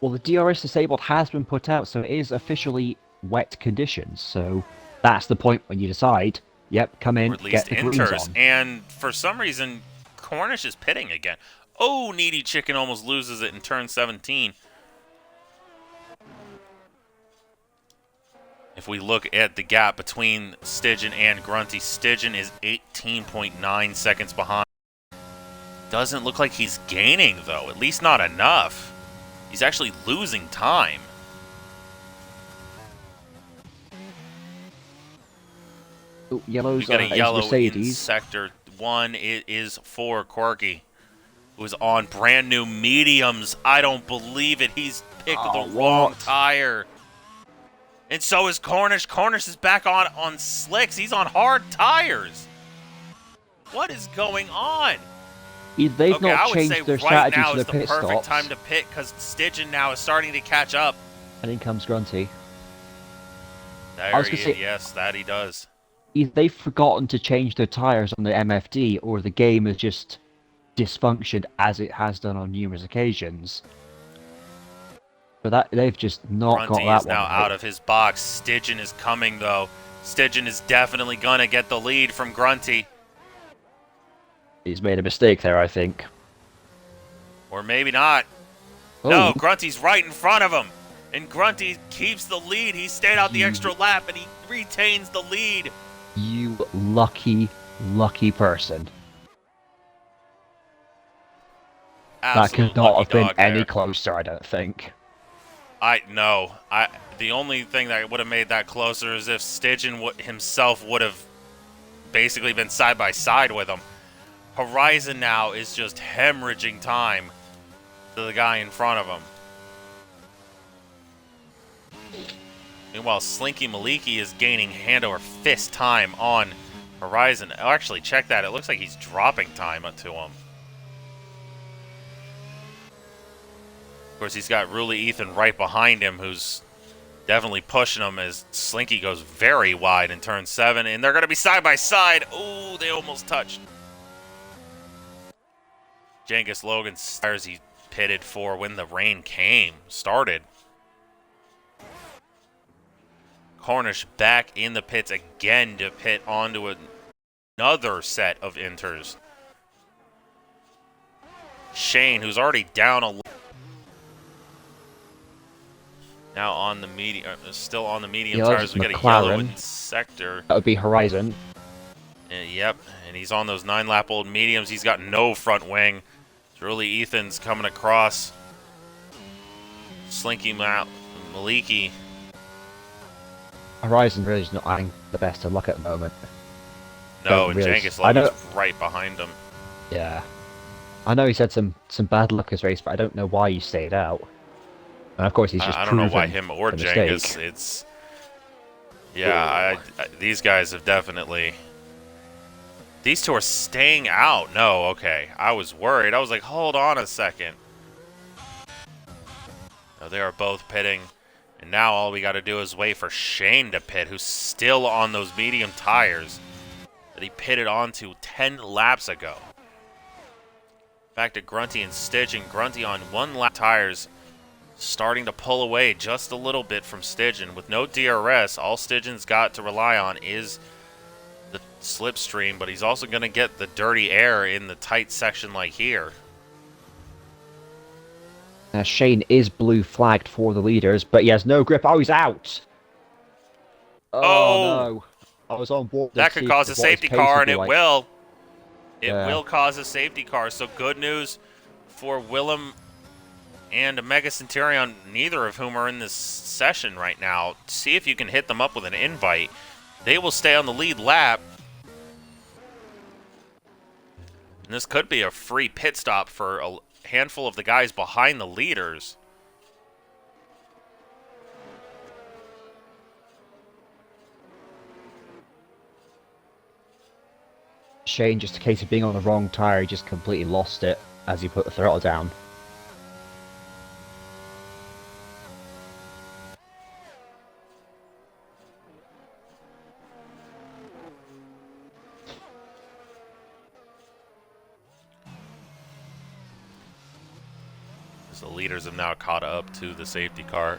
Well, the DRS disabled has been put out, so it is officially wet conditions. So that's the point when you decide, yep, come in, Or at least get the greens enters. on. And for some reason, Cornish is pitting again. Oh, Needy Chicken almost loses it in turn 17. If we look at the gap between Stygian and Grunty, Stygian is 18.9 seconds behind. Doesn't look like he's gaining, though. At least not enough. He's actually losing time. Oh, yellow's We've got a is yellow in Mercedes. Sector 1. It is for Corky, who's on brand new mediums. I don't believe it. He's picked the wrong tire. And so is Cornish. Cornish is back on slicks. He's on hard tires. What is going on? They've Okay, I not would changed say their right strategy now to is the the pit perfect stops. time to pit because Stygian now is starting to catch up. And in comes Grunty. There was he gonna is. say- Yes, that he does. Either they've forgotten to change their tires on the MFD, or the game has just dysfunctioned as it has done on numerous occasions. But that they've just not Grunty got that is now one. out of his box. Stygian is coming, though. Stygian is definitely going to get the lead from Grunty. He's made a mistake there, I think. Or maybe not. Oh, No, Grunty's right in front of him. And Grunty keeps the lead. He stayed out the extra lap, and he retains the lead. you lucky, lucky person. That could not have been any closer, I don't think. The only thing that would have made that closer is if Stygian himself would have basically been side by side with him. Horizon now is just hemorrhaging time to the guy in front of him. Meanwhile, Slinky Maliki is gaining hand over fist time on Horizon. Oh, actually, check that. It looks like he's dropping time to him. Of course, he's got Ruli Ethan right behind him, who's definitely pushing him as Slinky goes very wide in turn 7, and they're going to be side by side. Ooh, they almost touched. Genghis Logan stars he pitted for when the rain started. Cornish back in the pits again to pit onto another set of inters. Shane, who's already down a now on the medium, still on the medium tires. We got a yellow in sector. That would be Horizon. Yep, and he's on those 9-lap-old mediums. He's got no front wing. Ruli Ethan's coming across. Slinky Maliki. Horizon really is not having the best of luck at the moment. No, and really, Genghis Logan's right behind him. Yeah. I know he's had some bad luck this race, but I don't know why he stayed out. And of course, he's just I don't know why him or Genghis. It's these guys have definitely. These two are staying out. No, okay. I was worried. I was like, hold on a second. No, they are both pitting, and now all we got to do is wait for Shane to pit, who's still on those medium tires that he pitted onto 10 laps ago. Back to Grunty and Stitch, and Grunty on 1-lap tires. Starting to pull away just a little bit from Stygian. With no DRS, all Stygian's got to rely on is the slipstream, but he's also going to get the dirty air in the tight section like here. Shane is blue flagged for the leaders, but he has no grip. Oh, he's out! Oh no. I was on board. That could cause a safety car, and it will. It will cause a safety car, so good news for Willem and Mega Centurion, neither of whom are in this session right now. See if you can hit them up with an invite. They will stay on the lead lap. And this could be a free pit stop for a handful of the guys behind the leaders. Shane, just a case of being on the wrong tire, he just completely lost it as he put the throttle down. The leaders have now caught up to the safety car.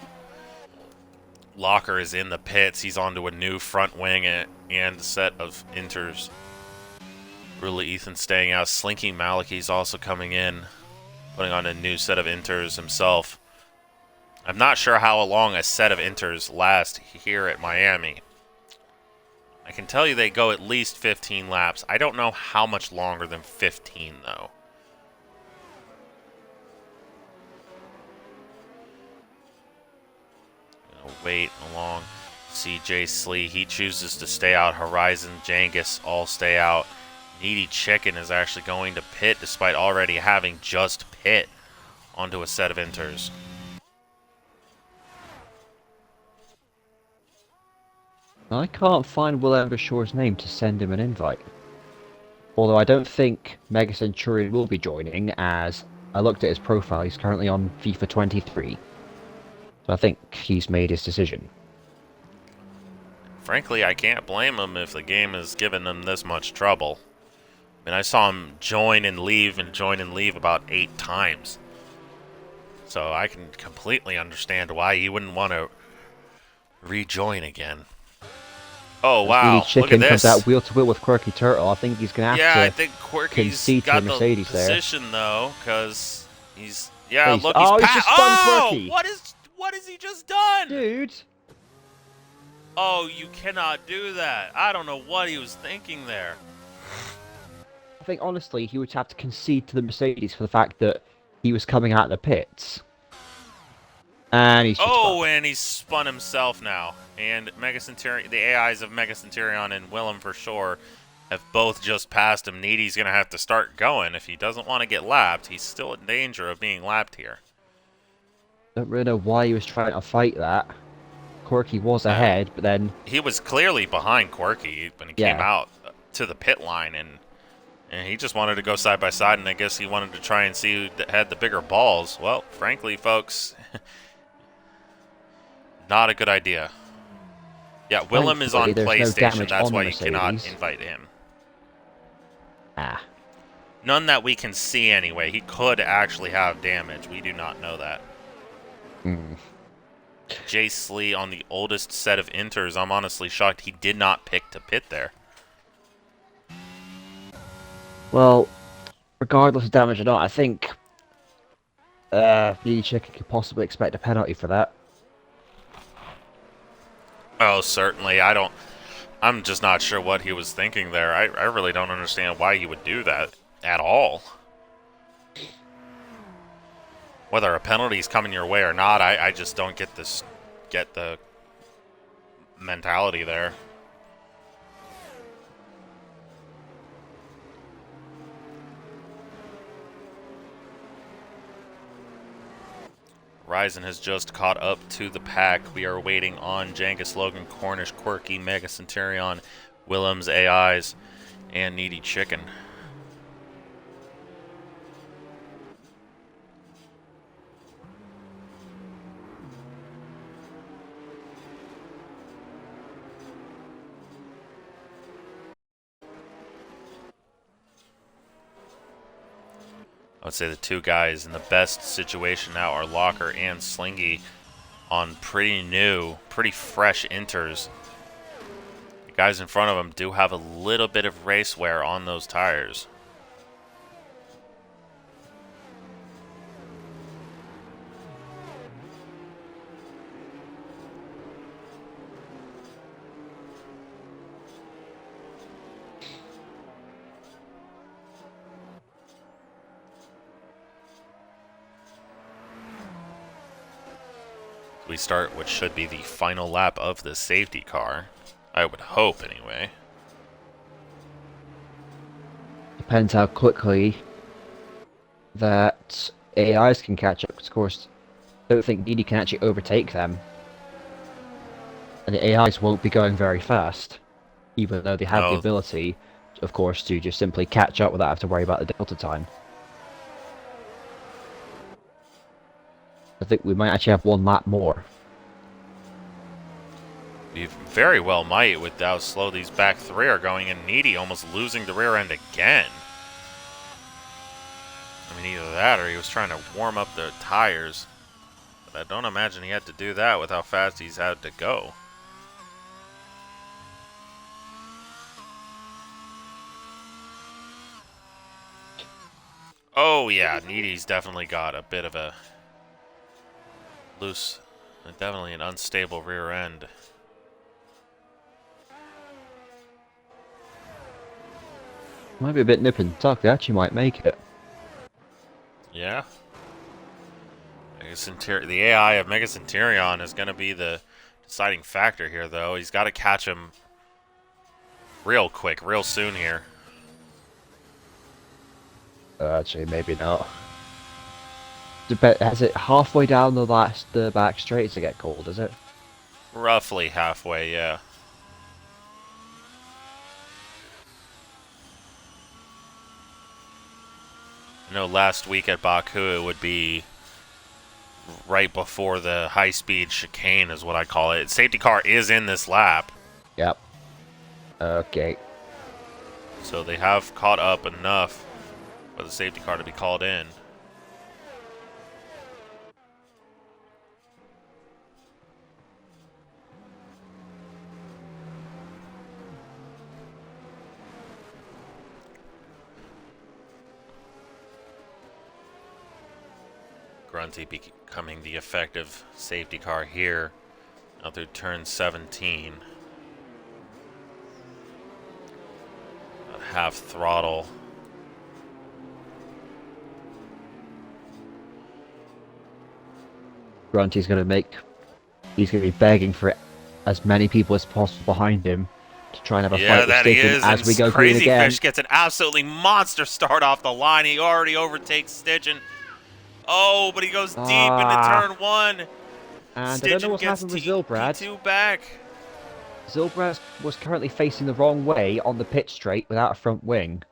Locker is in the pits. He's onto a new front wing and a set of inters. Ruli Ethan staying out. Slinky Maliki's also coming in, putting on a new set of inters himself. I'm not sure how long a set of inters last here at Miami. I can tell you they go at least 15 laps. I don't know how much longer than 15, though. Wait along. CJ Slee, he chooses to stay out. Horizon, Genghis all stay out. Needy Chicken is actually going to pit despite already having just pit onto a set of inters. I can't find Will Evershore's name to send him an invite. Although I don't think Mega Centurion will be joining, as I looked at his profile, he's currently on FIFA 23. So I think he's made his decision. Frankly, I can't blame him if the game has given him this much trouble. I mean, I saw him join and leave about 8 times. So I can completely understand why he wouldn't want to rejoin again. Oh, wow. Chicken Look at this. Comes out wheel to wheel with Quirky Turtle. I think he's going to have to I think Quirky's got the position, though, because he's... Yeah, look, he's... just spun Quirky. What has he just done? Dude. Oh, you cannot do that. I don't know what he was thinking there. I think, honestly, he would have to concede to the Mercedes for the fact that he was coming out of the pits. And he's and he's spun himself now. And Mega Centurion, the AIs of Mega Centurion and Willem for sure have both just passed him. Needy's going to have to start going. If he doesn't want to get lapped, he's still in danger of being lapped here. Don't really know why he was trying to fight that. Quirky was ahead, but then... He was clearly behind Quirky when he came out. to the pit line, and he just wanted to go side by side, and I guess he wanted to try and see who had the bigger balls. Well, frankly, folks, not a good idea. Yeah, Willem is on Thankfully, there's no PlayStation. damage That's on why the you cannot Mercedes. invite him. Ah. None that we can see anyway. He could actually have damage. We do not know that. Hmm. Jace Lee on the oldest set of inters. I'm honestly shocked he did not pick to pit there. Well, regardless of damage or not, I think Needy Chicken could possibly expect a penalty for that. Oh, certainly. I'm just not sure what he was thinking there. I really don't understand why he would do that at all. Whether a penalty's coming your way or not, I just don't get the mentality there. Ryzen has just caught up to the pack. We are waiting on Jangus, Logan, Cornish, Quirky, Mega Centurion, Willems, AIs, and Needy Chicken. I would say the two guys in the best situation now are Locker and Slingy on pretty new, pretty fresh inters. The guys in front of them do have a little bit of race wear on those tires. We start what should be the final lap of the safety car. I would hope, anyway. Depends how quickly that AIs can catch up. Of course, I don't think Needy can actually overtake them. And the AIs won't be going very fast, even though they have the ability, of course, to just simply catch up without having to worry about the delta time. I think we might actually have one lap more. You very well might with how slow these back three are going, and Needy almost losing the rear end again. I mean, either that or he was trying to warm up the tires. But I don't imagine he had to do that with how fast he's had to go. Oh yeah, Needy's definitely got a bit of a loose, definitely an unstable rear end. Might be a bit nip and tuck. They actually might make it. Yeah. The AI of Mega Centurion is going to be the deciding factor here, though. He's got to catch him real quick, real soon here. Actually, maybe not. Has it halfway down the back straight to get called, is it? Roughly halfway, yeah. I know last week at Baku it would be right before the high-speed chicane is what I call it. Safety car is in this lap. Yep. Okay. So they have caught up enough for the safety car to be called in. Grunty becoming the effective safety car here out through turn 17. About half throttle. Grunty's he's gonna be begging for as many people as possible behind him to try and have a fight with Stitchin as we go green Crazy again. Fish gets an absolutely monster start off the line. He already overtakes Stitchin. Oh, but he goes deep into turn 1. And I don't know what's happened with Zilbrad. P2 back. Zilbraz was currently facing the wrong way on the pit straight without a front wing.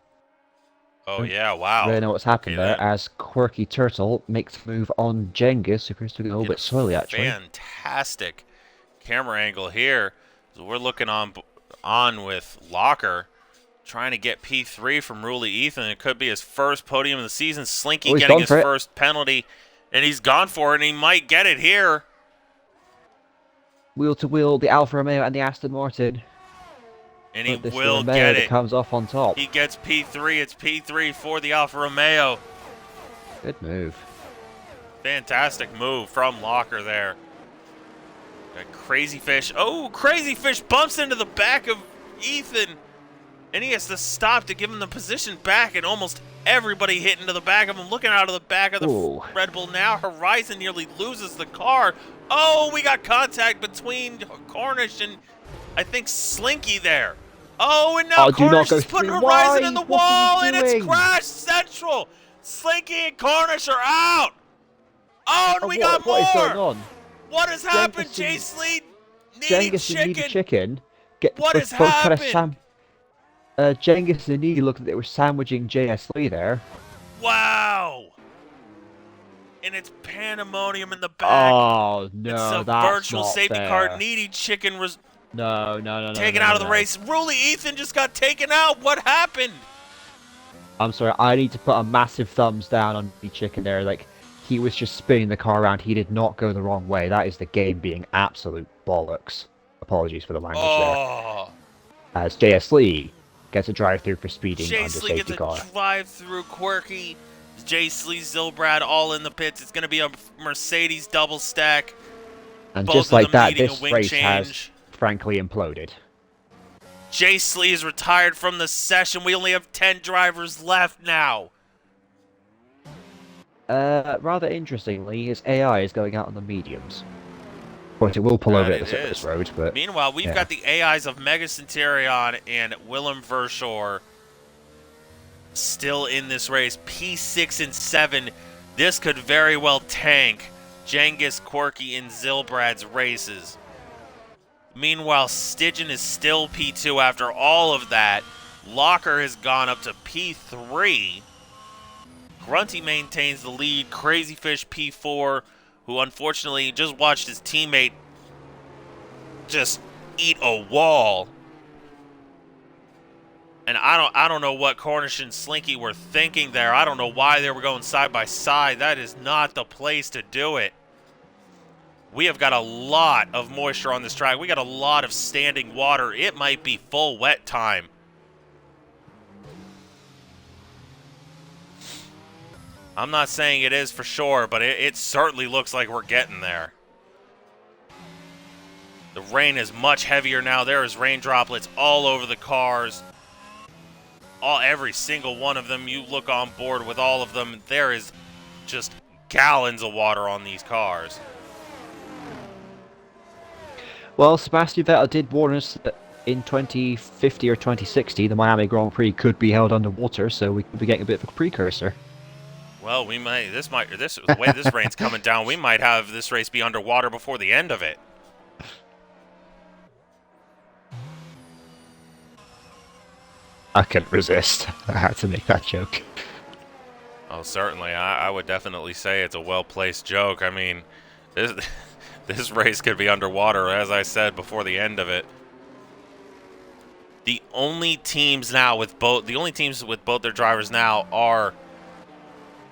Oh, Don't yeah, wow. really know what's Okay, happened there, then. as Quirky Turtle makes the move on Genghis, who appears to be a little Get a bit slowly, actually. fantastic camera angle here. So we're looking on with Locker, trying to get P3 from Ruley Ethan. It could be his first podium of the season. Slinky Oh, he's getting gone his for it. first penalty, and he's gone for it, and he might get it here. Wheel to wheel, the Alfa Romeo and the Aston Martin. And he But this the will Romeo get that it. comes off on top. He gets P3. It's P3 for the Alfa Romeo. Good move. Fantastic move from Locker there. Got Crazy Fish. Oh, Crazy Fish bumps into the back of Ethan. And he has to stop to give him the position back. And almost everybody hit into the back of him. Looking out of the back of the Ooh. Red Bull now. Horizon nearly loses the car. Oh, we got contact between Cornish and I think Slinky there. Oh, and now Cornish is putting Horizon in the wall, and it's Crash Central. Slinky and Cornish are out. Oh, and we got more. What is going on? What has happened, Chase Lee? Genghis and Needy Chicken. What has happened? Genghis and Needy looked like they were sandwiching JS Lee there. Wow. And it's pandemonium in the back. Oh, no, it's a that's virtual not safety fair. car. Needy Chicken was no, taken out of the race. Ruley Ethan just got taken out. What happened? I'm sorry, I need to put a massive thumbs down on Needy Chicken there. Like, he was just spinning the car around. He did not go the wrong way. That is the game being absolute bollocks. Apologies for the language there. As JS Lee gets a drive-through for speeding under Chase Lee safety gets car. a drive-through. Quirky, Chase Lee, Zilbrad all in the pits. It's going to be a Mercedes double stack. And Both just of like them that, needing this a wing race change. has frankly imploded. Chase Lee is retired from the session. We only have 10 drivers left now. Rather interestingly, his AI is going out on the mediums. Of course, it will pull over at the surface road, but... Meanwhile, we've got the AIs of Mega Centurion and Willem Verschoor still in this race. P6 and 7. This could very well tank Genghis, Quirky, and Zilbrad's races. Meanwhile, Stygian is still P2 after all of that. Locker has gone up to P3. Grunty maintains the lead. Crazy Fish P4, who unfortunately just watched his teammate just eat a wall. And I don't know what Cornish and Slinky were thinking there. I don't know why they were going side by side. That is not the place to do it. We have got a lot of moisture on this track. We got a lot of standing water. It might be full wet time. I'm not saying it is for sure, but it certainly looks like we're getting there. The rain is much heavier now. There is rain droplets all over the cars. Every single one of them. You look on board with all of them. There is just gallons of water on these cars. Well, Sebastian Vettel did warn us that in 2050 or 2060, the Miami Grand Prix could be held underwater, so we could be getting a bit of a precursor. Well, we might. The way this rain's coming down, we might have this race be underwater before the end of it. I couldn't resist. I had to make that joke. Oh, certainly. I would definitely say it's a well-placed joke. I mean, this race could be underwater, as I said, before the end of it. The only teams with both their drivers now are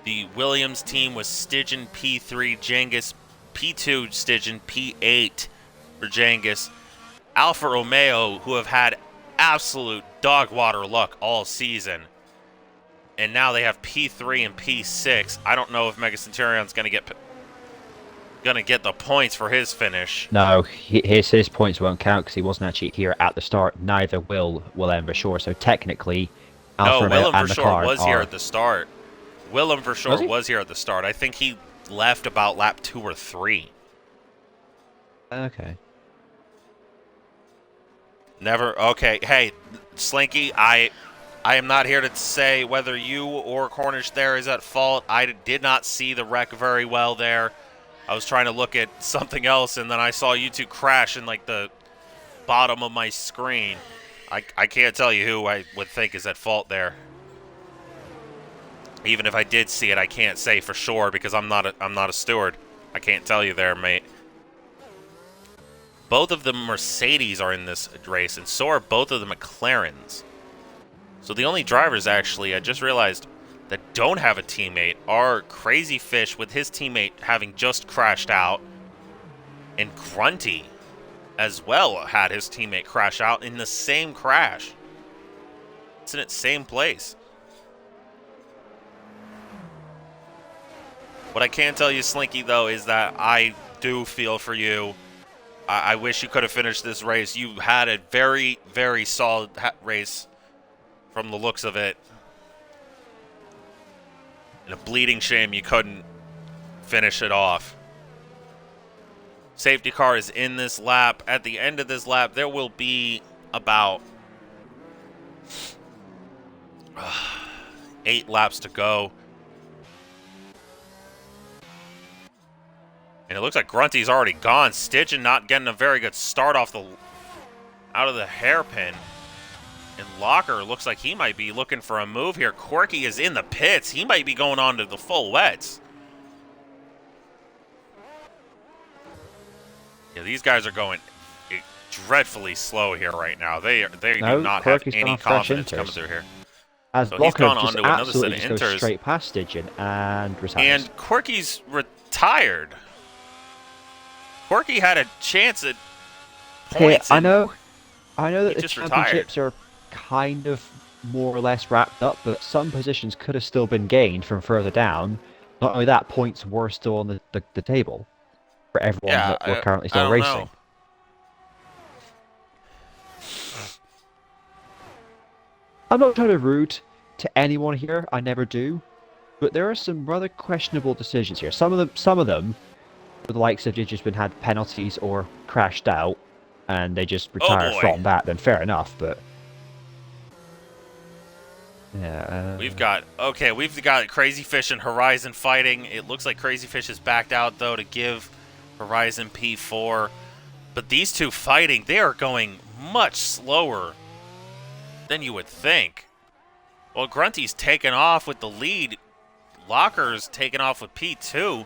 the Williams team with Stygian P3, Genghis P2, Stygian P8 for Genghis, Alfa Romeo, who have had absolute dog water luck all season, and now they have P3 and P6. I don't know if Mega Centurion's gonna get the points for his finish. No, his points won't count because he wasn't actually here at the start. Neither will Willem Verschoor. So technically, Alfa Romeo Willem and the car was here at the start. Willem Verschoor was here at the start. I think he left about lap 2 or 3. Okay. Never. Okay. Hey, Slinky, I am not here to say whether you or Cornish there is at fault. I did not see the wreck very well there. I was trying to look at something else, and then I saw you two crash in like the bottom of my screen. I can't tell you who I would think is at fault there. Even if I did see it, I can't say for sure because I'm not a steward. I can't tell you there, mate. Both of the Mercedes are in this race, and so are both of the McLarens. So the only drivers, actually, I just realized, that don't have a teammate are Crazy Fish with his teammate having just crashed out, and Grunty as well had his teammate crash out in the same crash. It's in its same place. What I can tell you, Slinky, though, is that I do feel for you. I wish you could have finished this race. You had a very, very solid race from the looks of it. And a bleeding shame you couldn't finish it off. Safety car is in this lap. At the end of this lap, there will be about 8 laps to go. And it looks like Grunty's already gone. Stygian not getting a very good start out of the hairpin. And Locker looks like he might be looking for a move here. Quirky is in the pits. He might be going on to the full wets. Yeah, these guys are going dreadfully slow here right now. They do not have any confidence coming through here. As so Blocker he's gone just on to another set absolutely of just goes inters. straight past Stygian and retires. And Quirky's retired. Quirky had a chance at points. Yeah, I know that the just championships are kind of more or less wrapped up, but some positions could have still been gained from further down. Not only that, points were still on the table for everyone that were currently still racing. Know. I'm not trying to rude to anyone here, I never do, but there are some rather questionable decisions here. Some of them, with the likes of just been had penalties or crashed out, and they just retire from that, then fair enough, but... Yeah, We've got Crazy Fish and Horizon fighting. It looks like Crazy Fish has backed out, though, to give Horizon P4. But these two fighting, they are going much slower than you would think. Well, Grunty's taken off with the lead. Locker's taken off with P2.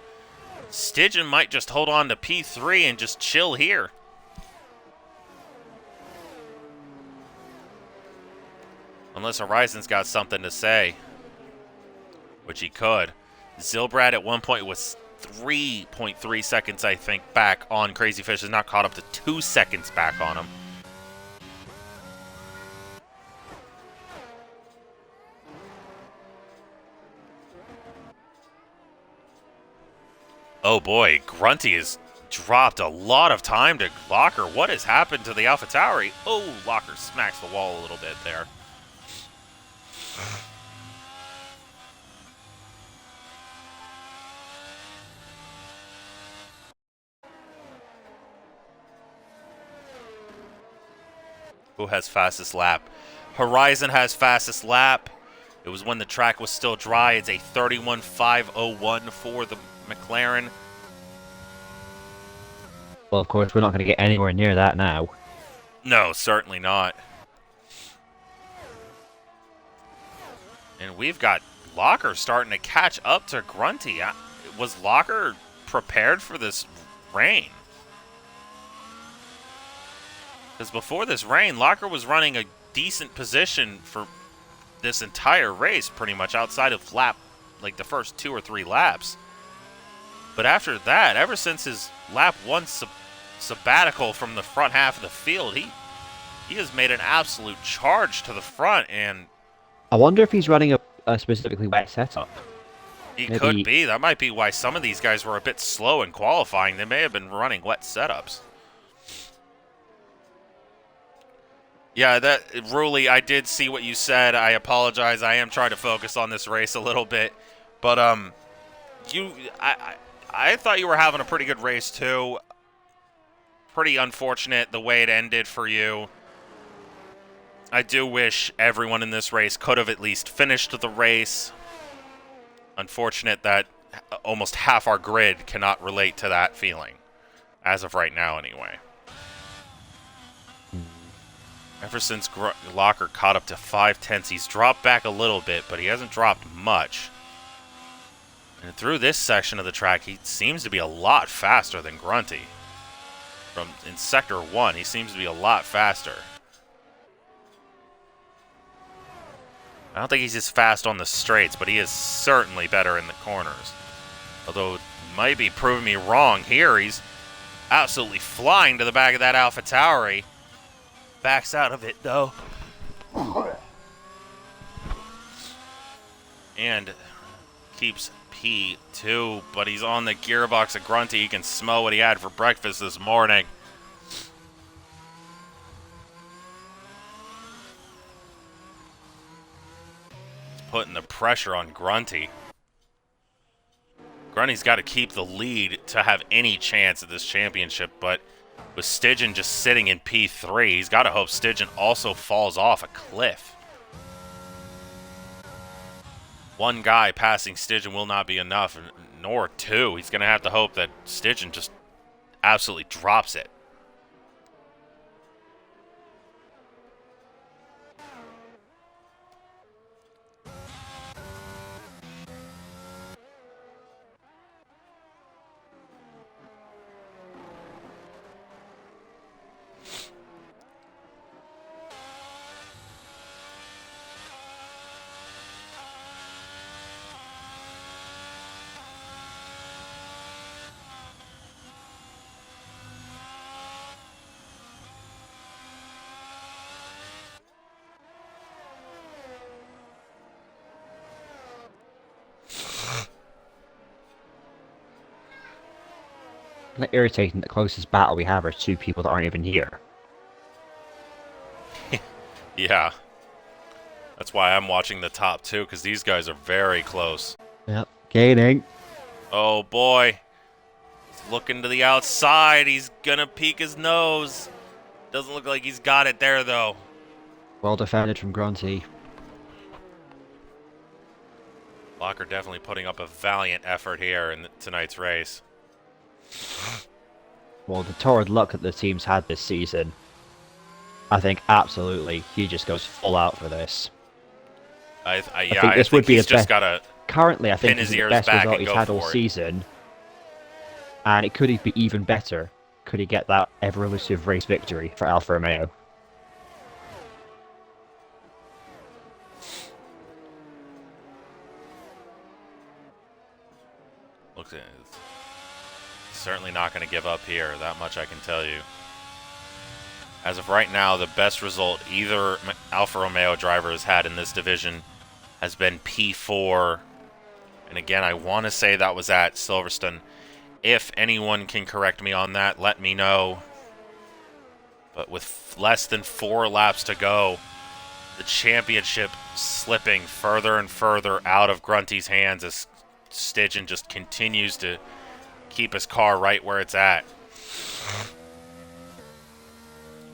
Stygian might just hold on to P3 and just chill here. Unless Horizon's got something to say, which he could. Zilbrad at one point was 3.3 seconds, I think, back on Crazy Fish. Has now caught up to 2 seconds back on him. Oh boy, Grunty has dropped a lot of time to Locker. What has happened to the AlphaTauri? Oh, Locker smacks the wall a little bit there. Who has fastest lap? Horizon has fastest lap. It was when the track was still dry. It's a 31.501 for the McLaren. Well, of course, we're not going to get anywhere near that now. No, certainly not. And we've got Locker starting to catch up to Grunty. Was Locker prepared for this rain? Because before this rain, Locker was running a decent position for this entire race, pretty much outside of the first 2 or 3 laps. But after that, ever since his lap 1 sabbatical from the front half of the field, he has made an absolute charge to the front. And I wonder if he's running a specifically wet setup. He could be. That might be why some of these guys were a bit slow in qualifying. They may have been running wet setups. Yeah, Ruli, I did see what you said. I apologize. I am trying to focus on this race a little bit. But I thought you were having a pretty good race too. Pretty unfortunate the way it ended for you. I do wish everyone in this race could have at least finished the race. Unfortunate that almost half our grid cannot relate to that feeling. As of right now, anyway. Ever since Locker caught up to 5/10, he's dropped back a little bit, but he hasn't dropped much. And through this section of the track, he seems to be a lot faster than Grunty. In Sector 1, he seems to be a lot faster. I don't think he's as fast on the straights, but he is certainly better in the corners. Although, he might be proving me wrong here. He's absolutely flying to the back of that AlphaTauri. Backs out of it, though. And keeps P2, but he's on the gearbox of Grunty. He can smell what he had for breakfast this morning. Putting the pressure on Grunty. Grunty's got to keep the lead to have any chance at this championship, but with Stygian just sitting in P3, he's got to hope Stygian also falls off a cliff. One guy passing Stygian will not be enough, nor two. He's going to have to hope that Stygian just absolutely drops it. Like, irritating, the closest battle we have are two people that aren't even here. Yeah. That's why I'm watching the top two, because these guys are very close. Yep, gaining. Oh boy. He's looking to the outside. He's gonna peek his nose. Doesn't look like he's got it there, though. Well defended from Grunty. Locker definitely putting up a valiant effort here in tonight's race. Well, the torrid luck that the team's had this season, I think absolutely he just goes full out for this. I think this would be he's his just best. gotta Currently, I think pin his this is the ears best back result and he's go had all for it. season, and it could be even better. Could he get that ever elusive race victory for Alfa Romeo? Looks certainly not going to give up here. That much I can tell you. As of right now, the best result either Alfa Romeo driver has had in this division has been P4. And again, I want to say that was at Silverstone. If anyone can correct me on that, let me know. But with less than 4 laps to go, the championship slipping further and further out of Grunty's hands as Stygian just continues to keep his car right where it's at.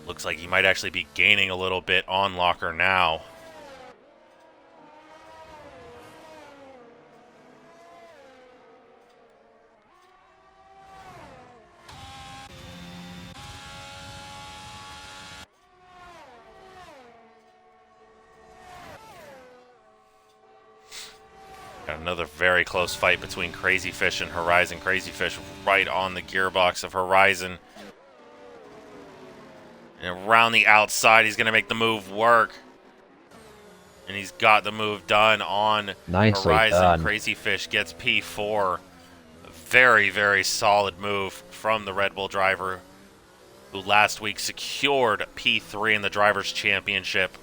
Looks like he might actually be gaining a little bit on Locker now. Got another very close fight between Crazy Fish and Horizon. Crazy Fish right on the gearbox of Horizon. And around the outside, he's going to make the move work. And he's got the move done on Nicely Horizon. done. Crazy Fish gets P4. A very, very solid move from the Red Bull driver, who last week secured P3 in the Drivers' Championship.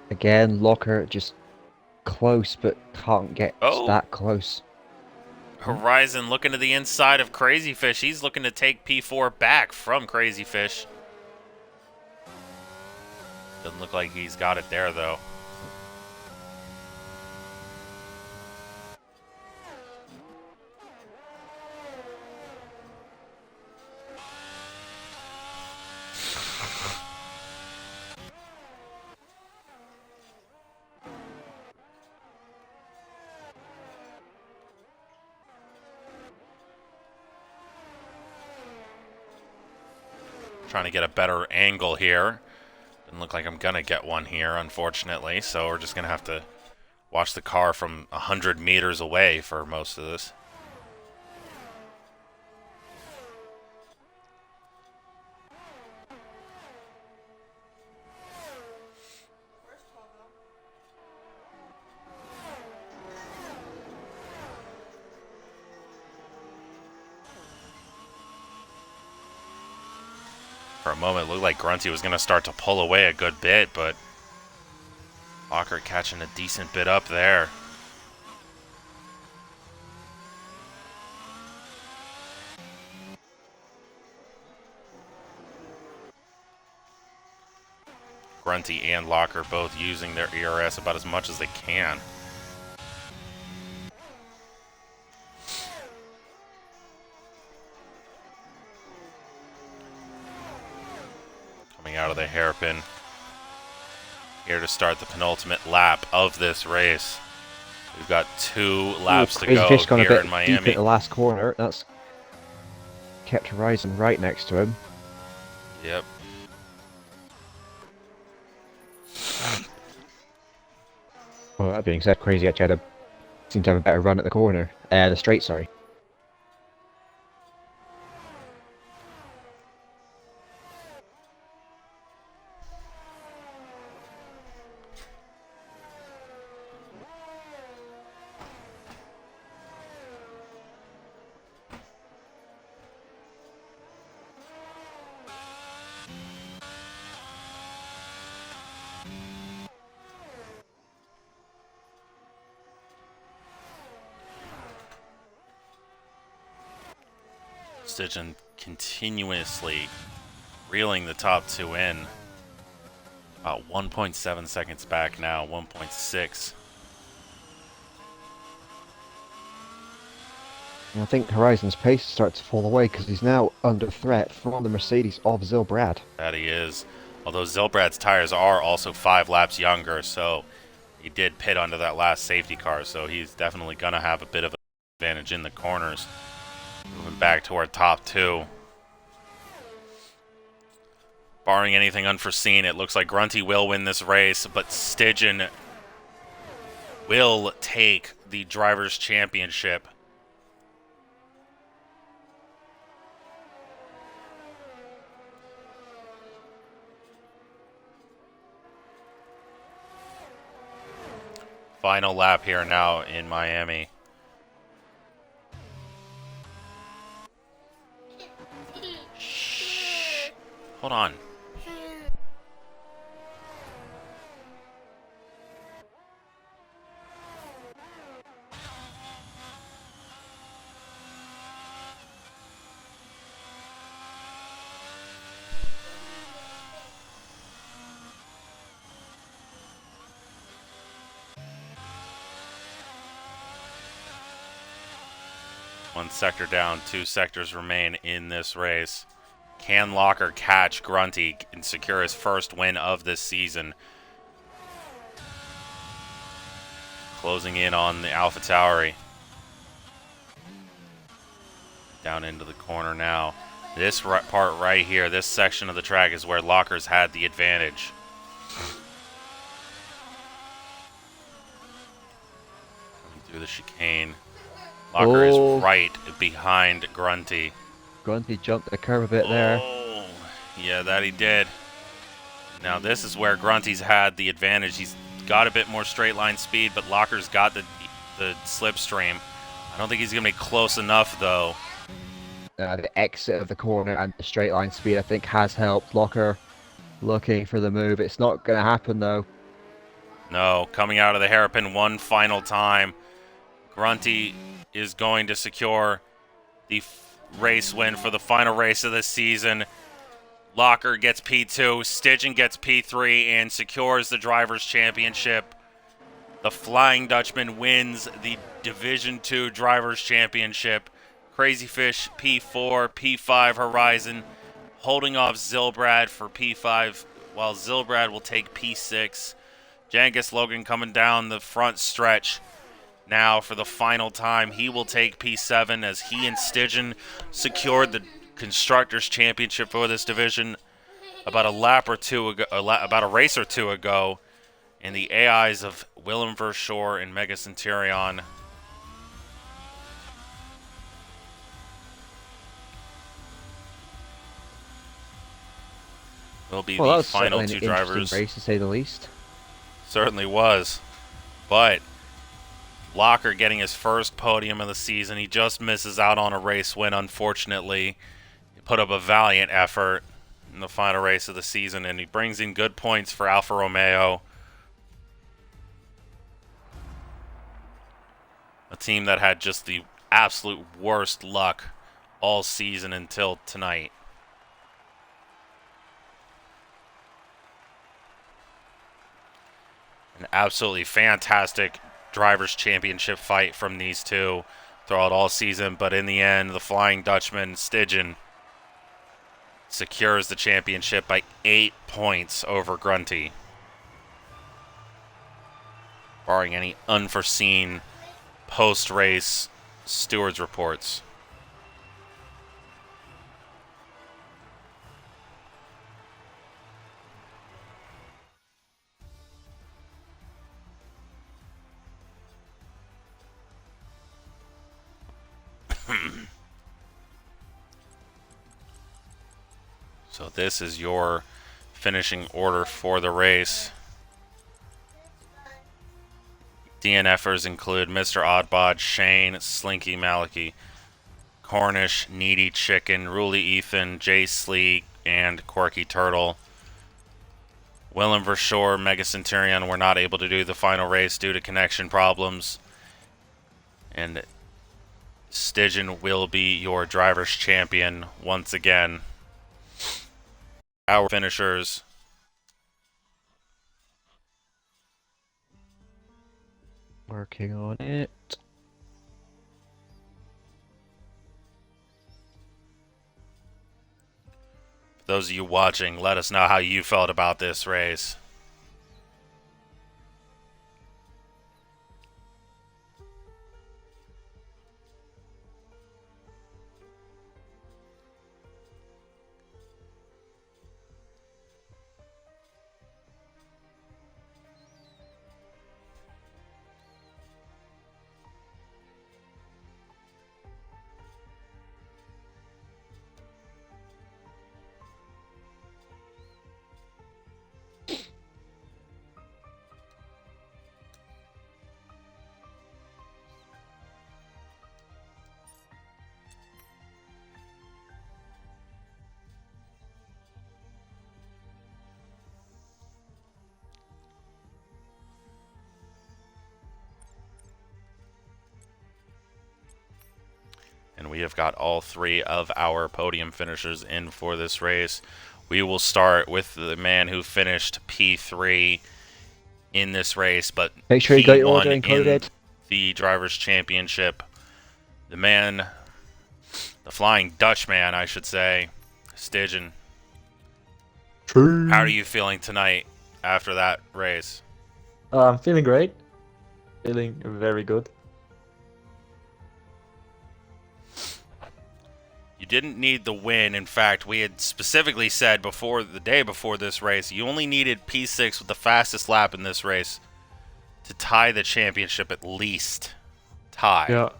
Again, Locker just close, but can't get Oh. that close. Horizon looking to the inside of Crazy Fish. He's looking to take P4 back from Crazy Fish. Doesn't look like he's got it there, though. Trying to get a better angle here. Doesn't look like I'm going to get one here, unfortunately. So we're just going to have to watch the car from 100 meters away for most of this. For a moment, it looked like Grunty was going to start to pull away a good bit, but Locker catching a decent bit up there. Grunty and Locker both using their ERS about as much as they can. Coming out of the hairpin. Here to start the penultimate lap of this race. We've got 2 laps to go Fish gone here a bit in Miami. deep at the last corner. That's kept Horizon right next to him. Yep. Well, that being said, Crazy Edge seemed to have a better run at the corner. The straight, sorry. Stitchin continuously reeling the top 2 in. About 1.7 seconds back now, 1.6. And I think Horizon's pace starts to fall away because he's now under threat from the Mercedes of Zilbrad. That he is. Although Zilbrad's tires are also 5 laps younger, so he did pit under that last safety car, so he's definitely going to have a bit of an advantage in the corners. Moving back to our top 2. Barring anything unforeseen, it looks like Grunty will win this race, but Stidgen will take the Drivers' Championship. Final lap here now in Miami. Shh. Hold on. One sector down, 2 sectors remain in this race. Can Locker catch Grunty and secure his first win of this season? Closing in on the AlphaTauri. Down into the corner now. This part right here, this section of the track is where Locker's had the advantage. Coming through the chicane. Locker is right behind Grunty. Grunty jumped the curve a bit there. Oh, yeah, that he did. Now this is where Grunty's had the advantage. He's got a bit more straight line speed, but Locker's got the slipstream. I don't think he's going to be close enough, though. The exit of the corner and the straight line speed, I think, has helped Locker looking for the move. It's not going to happen, though. No, coming out of the hairpin one final time. Grunty is going to secure the race win for the final race of the season. Locker gets P2, Stidgen gets P3, and secures the Drivers' Championship. The Flying Dutchman wins the Division 2 Drivers' Championship. Crazy Fish P4, P5 Horizon, holding off Zilbrad for P5, while Zilbrad will take P6. Jangus Logan coming down the front stretch. Now, for the final time, he will take P7 as he and Stidgen secured the Constructors Championship for this division about a lap or two ago, about a race or two ago, in the AIs of Willem Verschoor and Mega Centurion. Will be Well, that the was final certainly two an interesting drivers. race, to say the least. Certainly was. But Locker getting his first podium of the season. He just misses out on a race win, unfortunately. He put up a valiant effort in the final race of the season, and he brings in good points for Alfa Romeo. A team that had just the absolute worst luck all season until tonight. An absolutely fantastic Drivers' Championship fight from these two throughout all season, but in the end, the Flying Dutchman, Stidgen, secures the championship by 8 points over Grunty, barring any unforeseen post-race stewards reports. So this is your finishing order for the race. DNFers include Mr. Oddbod, Shane, Slinky Maliki, Cornish, Needy Chicken, Ruly Ethan, Jay Slee, and Quirky Turtle. Willem Verschoor, Mega Centurion were not able to do the final race due to connection problems. And Stidgen will be your driver's champion once again. Our finishers. Working on it. For those of you watching, let us know how you felt about this race. And we have got all three of our podium finishers in for this race. We will start with the man who finished P3 in this race, but Make sure you got your order P1 in encoded. the Drivers' Championship. The man, the Flying Dutchman, I should say, Stidgen. True. How are you feeling tonight after that race? I'm feeling great. Feeling very good. You didn't need the win. In fact, we had specifically said before the day before this race, you only needed P6 with the fastest lap in this race to tie the championship, at least tie. Yeah.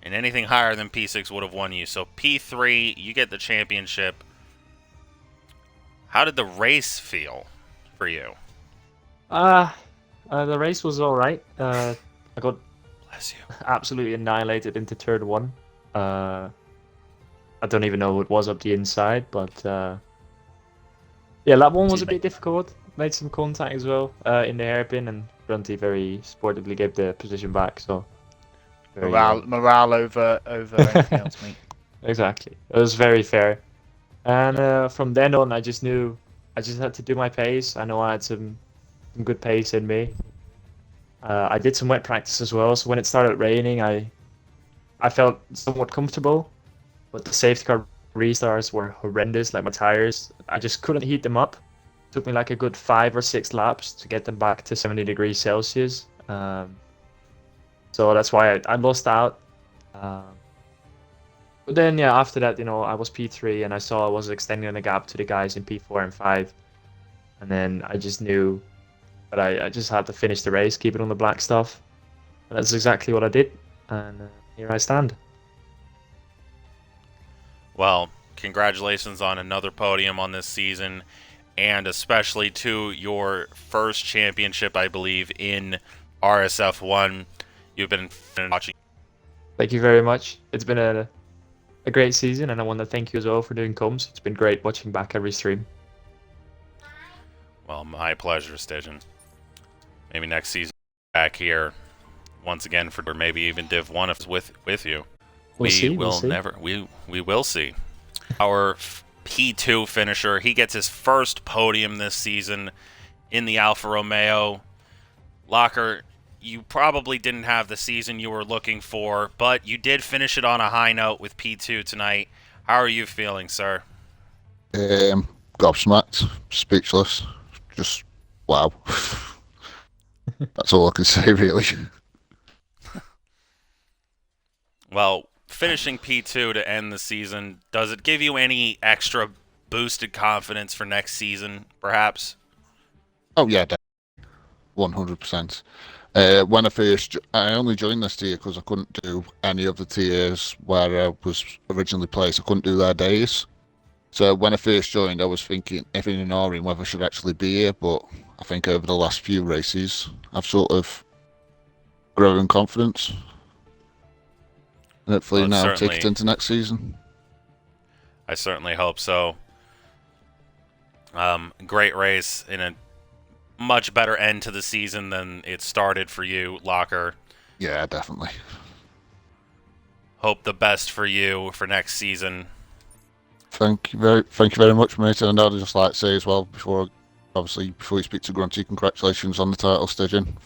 And anything higher than P6 would have won you. So P3, you get the championship. How did the race feel for you? The race was all right. I got Bless you. absolutely annihilated into turn one. I don't even know what was up the inside, but yeah, lap one was a bit difficult. Made some contact as well in the hairpin, and Grunty very sportively gave the position back. So very, morale over anything else, mate. exactly, it was very fair. And from then on, I just knew I just had to do my pace. I know I had some good pace in me. I did some wet practice as well, so when it started raining, I felt somewhat comfortable. But the safety car restarts were horrendous, like my tires. I just couldn't heat them up. It took me like a good 5 or 6 laps to get them back to 70 degrees Celsius. So that's why I lost out. But then, yeah, after that, I was P3 and I saw I was extending the gap to the guys in P4 and 5. And then I just knew that I just had to finish the race, keep it on the black stuff. And that's exactly what I did. And here I stand. Well, congratulations on another podium on this season, and especially to your first championship, I believe, in RSF1. You've been watching. Thank you very much. It's been a great season, and I want to thank you as well for doing comms. It's been great watching back every stream. Well, my pleasure, Stygian. Maybe next season back here once again for maybe even Div 1 if it's with you. We'll see. We will see. Our P2 finisher, he gets his first podium this season in the Alfa Romeo. Locker, you probably didn't have the season you were looking for, but you did finish it on a high note with P2 tonight. How are you feeling, sir? Gobsmacked, speechless, just wow. That's all I can say, really. Well, finishing P2 to end the season, does it give you any extra boosted confidence for next season, perhaps? Oh yeah, 100%. When I only joined this tier because I couldn't do any of the tiers where I was originally placed. I couldn't do their days. So when I first joined, I was thinking, if in ignoring whether I should actually be here. But I think over the last few races, I've sort of grown in confidence. And hopefully now take it into next season. I certainly hope so. Great race in a much better end to the season than it started for you, Locker. Yeah, definitely. Hope the best for you for next season. Thank you very much, mate. And I'd just like to say as well, before you speak to Grunty, congratulations on the title, Stygian.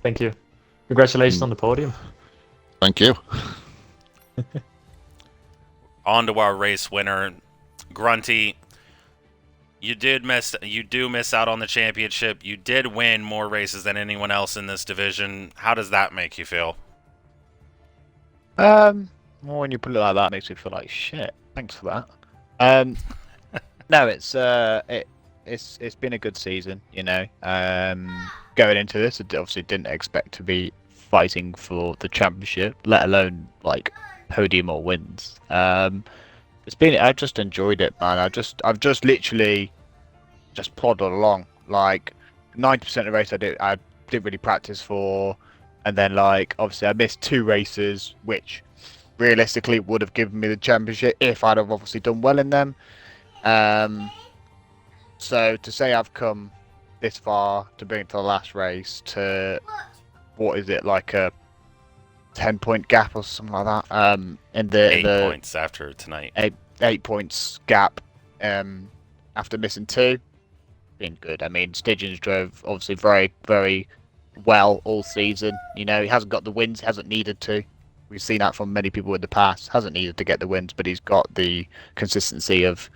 Thank you. Congratulations on the podium. Thank you. On to our race winner, Grunty. You do miss out on the championship. You did win more races than anyone else in this division. How does that make you feel? Well, when you put it like that, it makes me feel like shit. Thanks for that. No, it's been a good season, Going into this, I obviously didn't expect to be fighting for the championship, let alone like podium or wins. I just enjoyed it, man. I've just literally just plodded along. Like 90% of the race I didn't really practice for, and then like obviously I missed 2 races, which realistically would have given me the championship if I'd have obviously done well in them. So to say I've come this far to bring it to the last race to what is it, like a 10-point gap or something like that? In the 8 points after tonight. 8 points gap. After missing 2, been good. I mean, Stygians drove obviously very, very well all season. He hasn't got the wins, hasn't needed to. We've seen that from many people in the past. Hasn't needed to get the wins, but he's got the consistency of,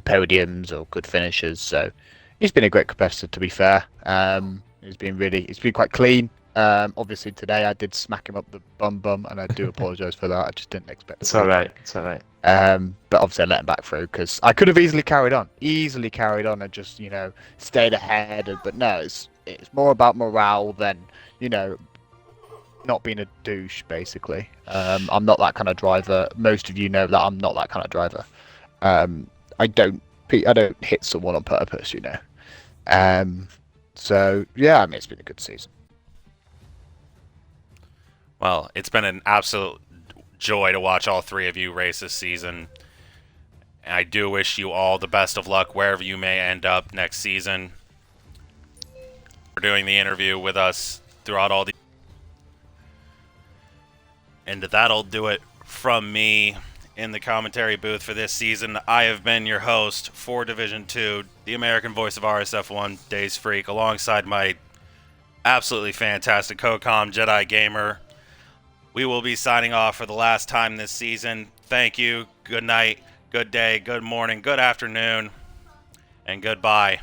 podiums or good finishes. So he's been a great competitor, to be fair. He's been quite clean. Obviously today I did smack him up the bum, and I do apologise for that. I just didn't expect. It's all right. But obviously I let him back through because I could have easily carried on and just stayed ahead. But no, it's more about morale than not being a douche. Basically, I'm not that kind of driver. Most of you know that I'm not that kind of driver. I don't hit someone on purpose. So yeah, I mean it's been a good season. Well, it's been an absolute joy to watch all 3 of you race this season. I do wish you all the best of luck wherever you may end up next season. For doing the interview with us throughout all the... And that'll do it from me in the commentary booth for this season. I have been your host for Division 2, the American voice of RSF1, Days Freak, alongside my absolutely fantastic co-com Jedi Gamer. We will be signing off for the last time this season. Thank you, good night, good day, good morning, good afternoon, and goodbye.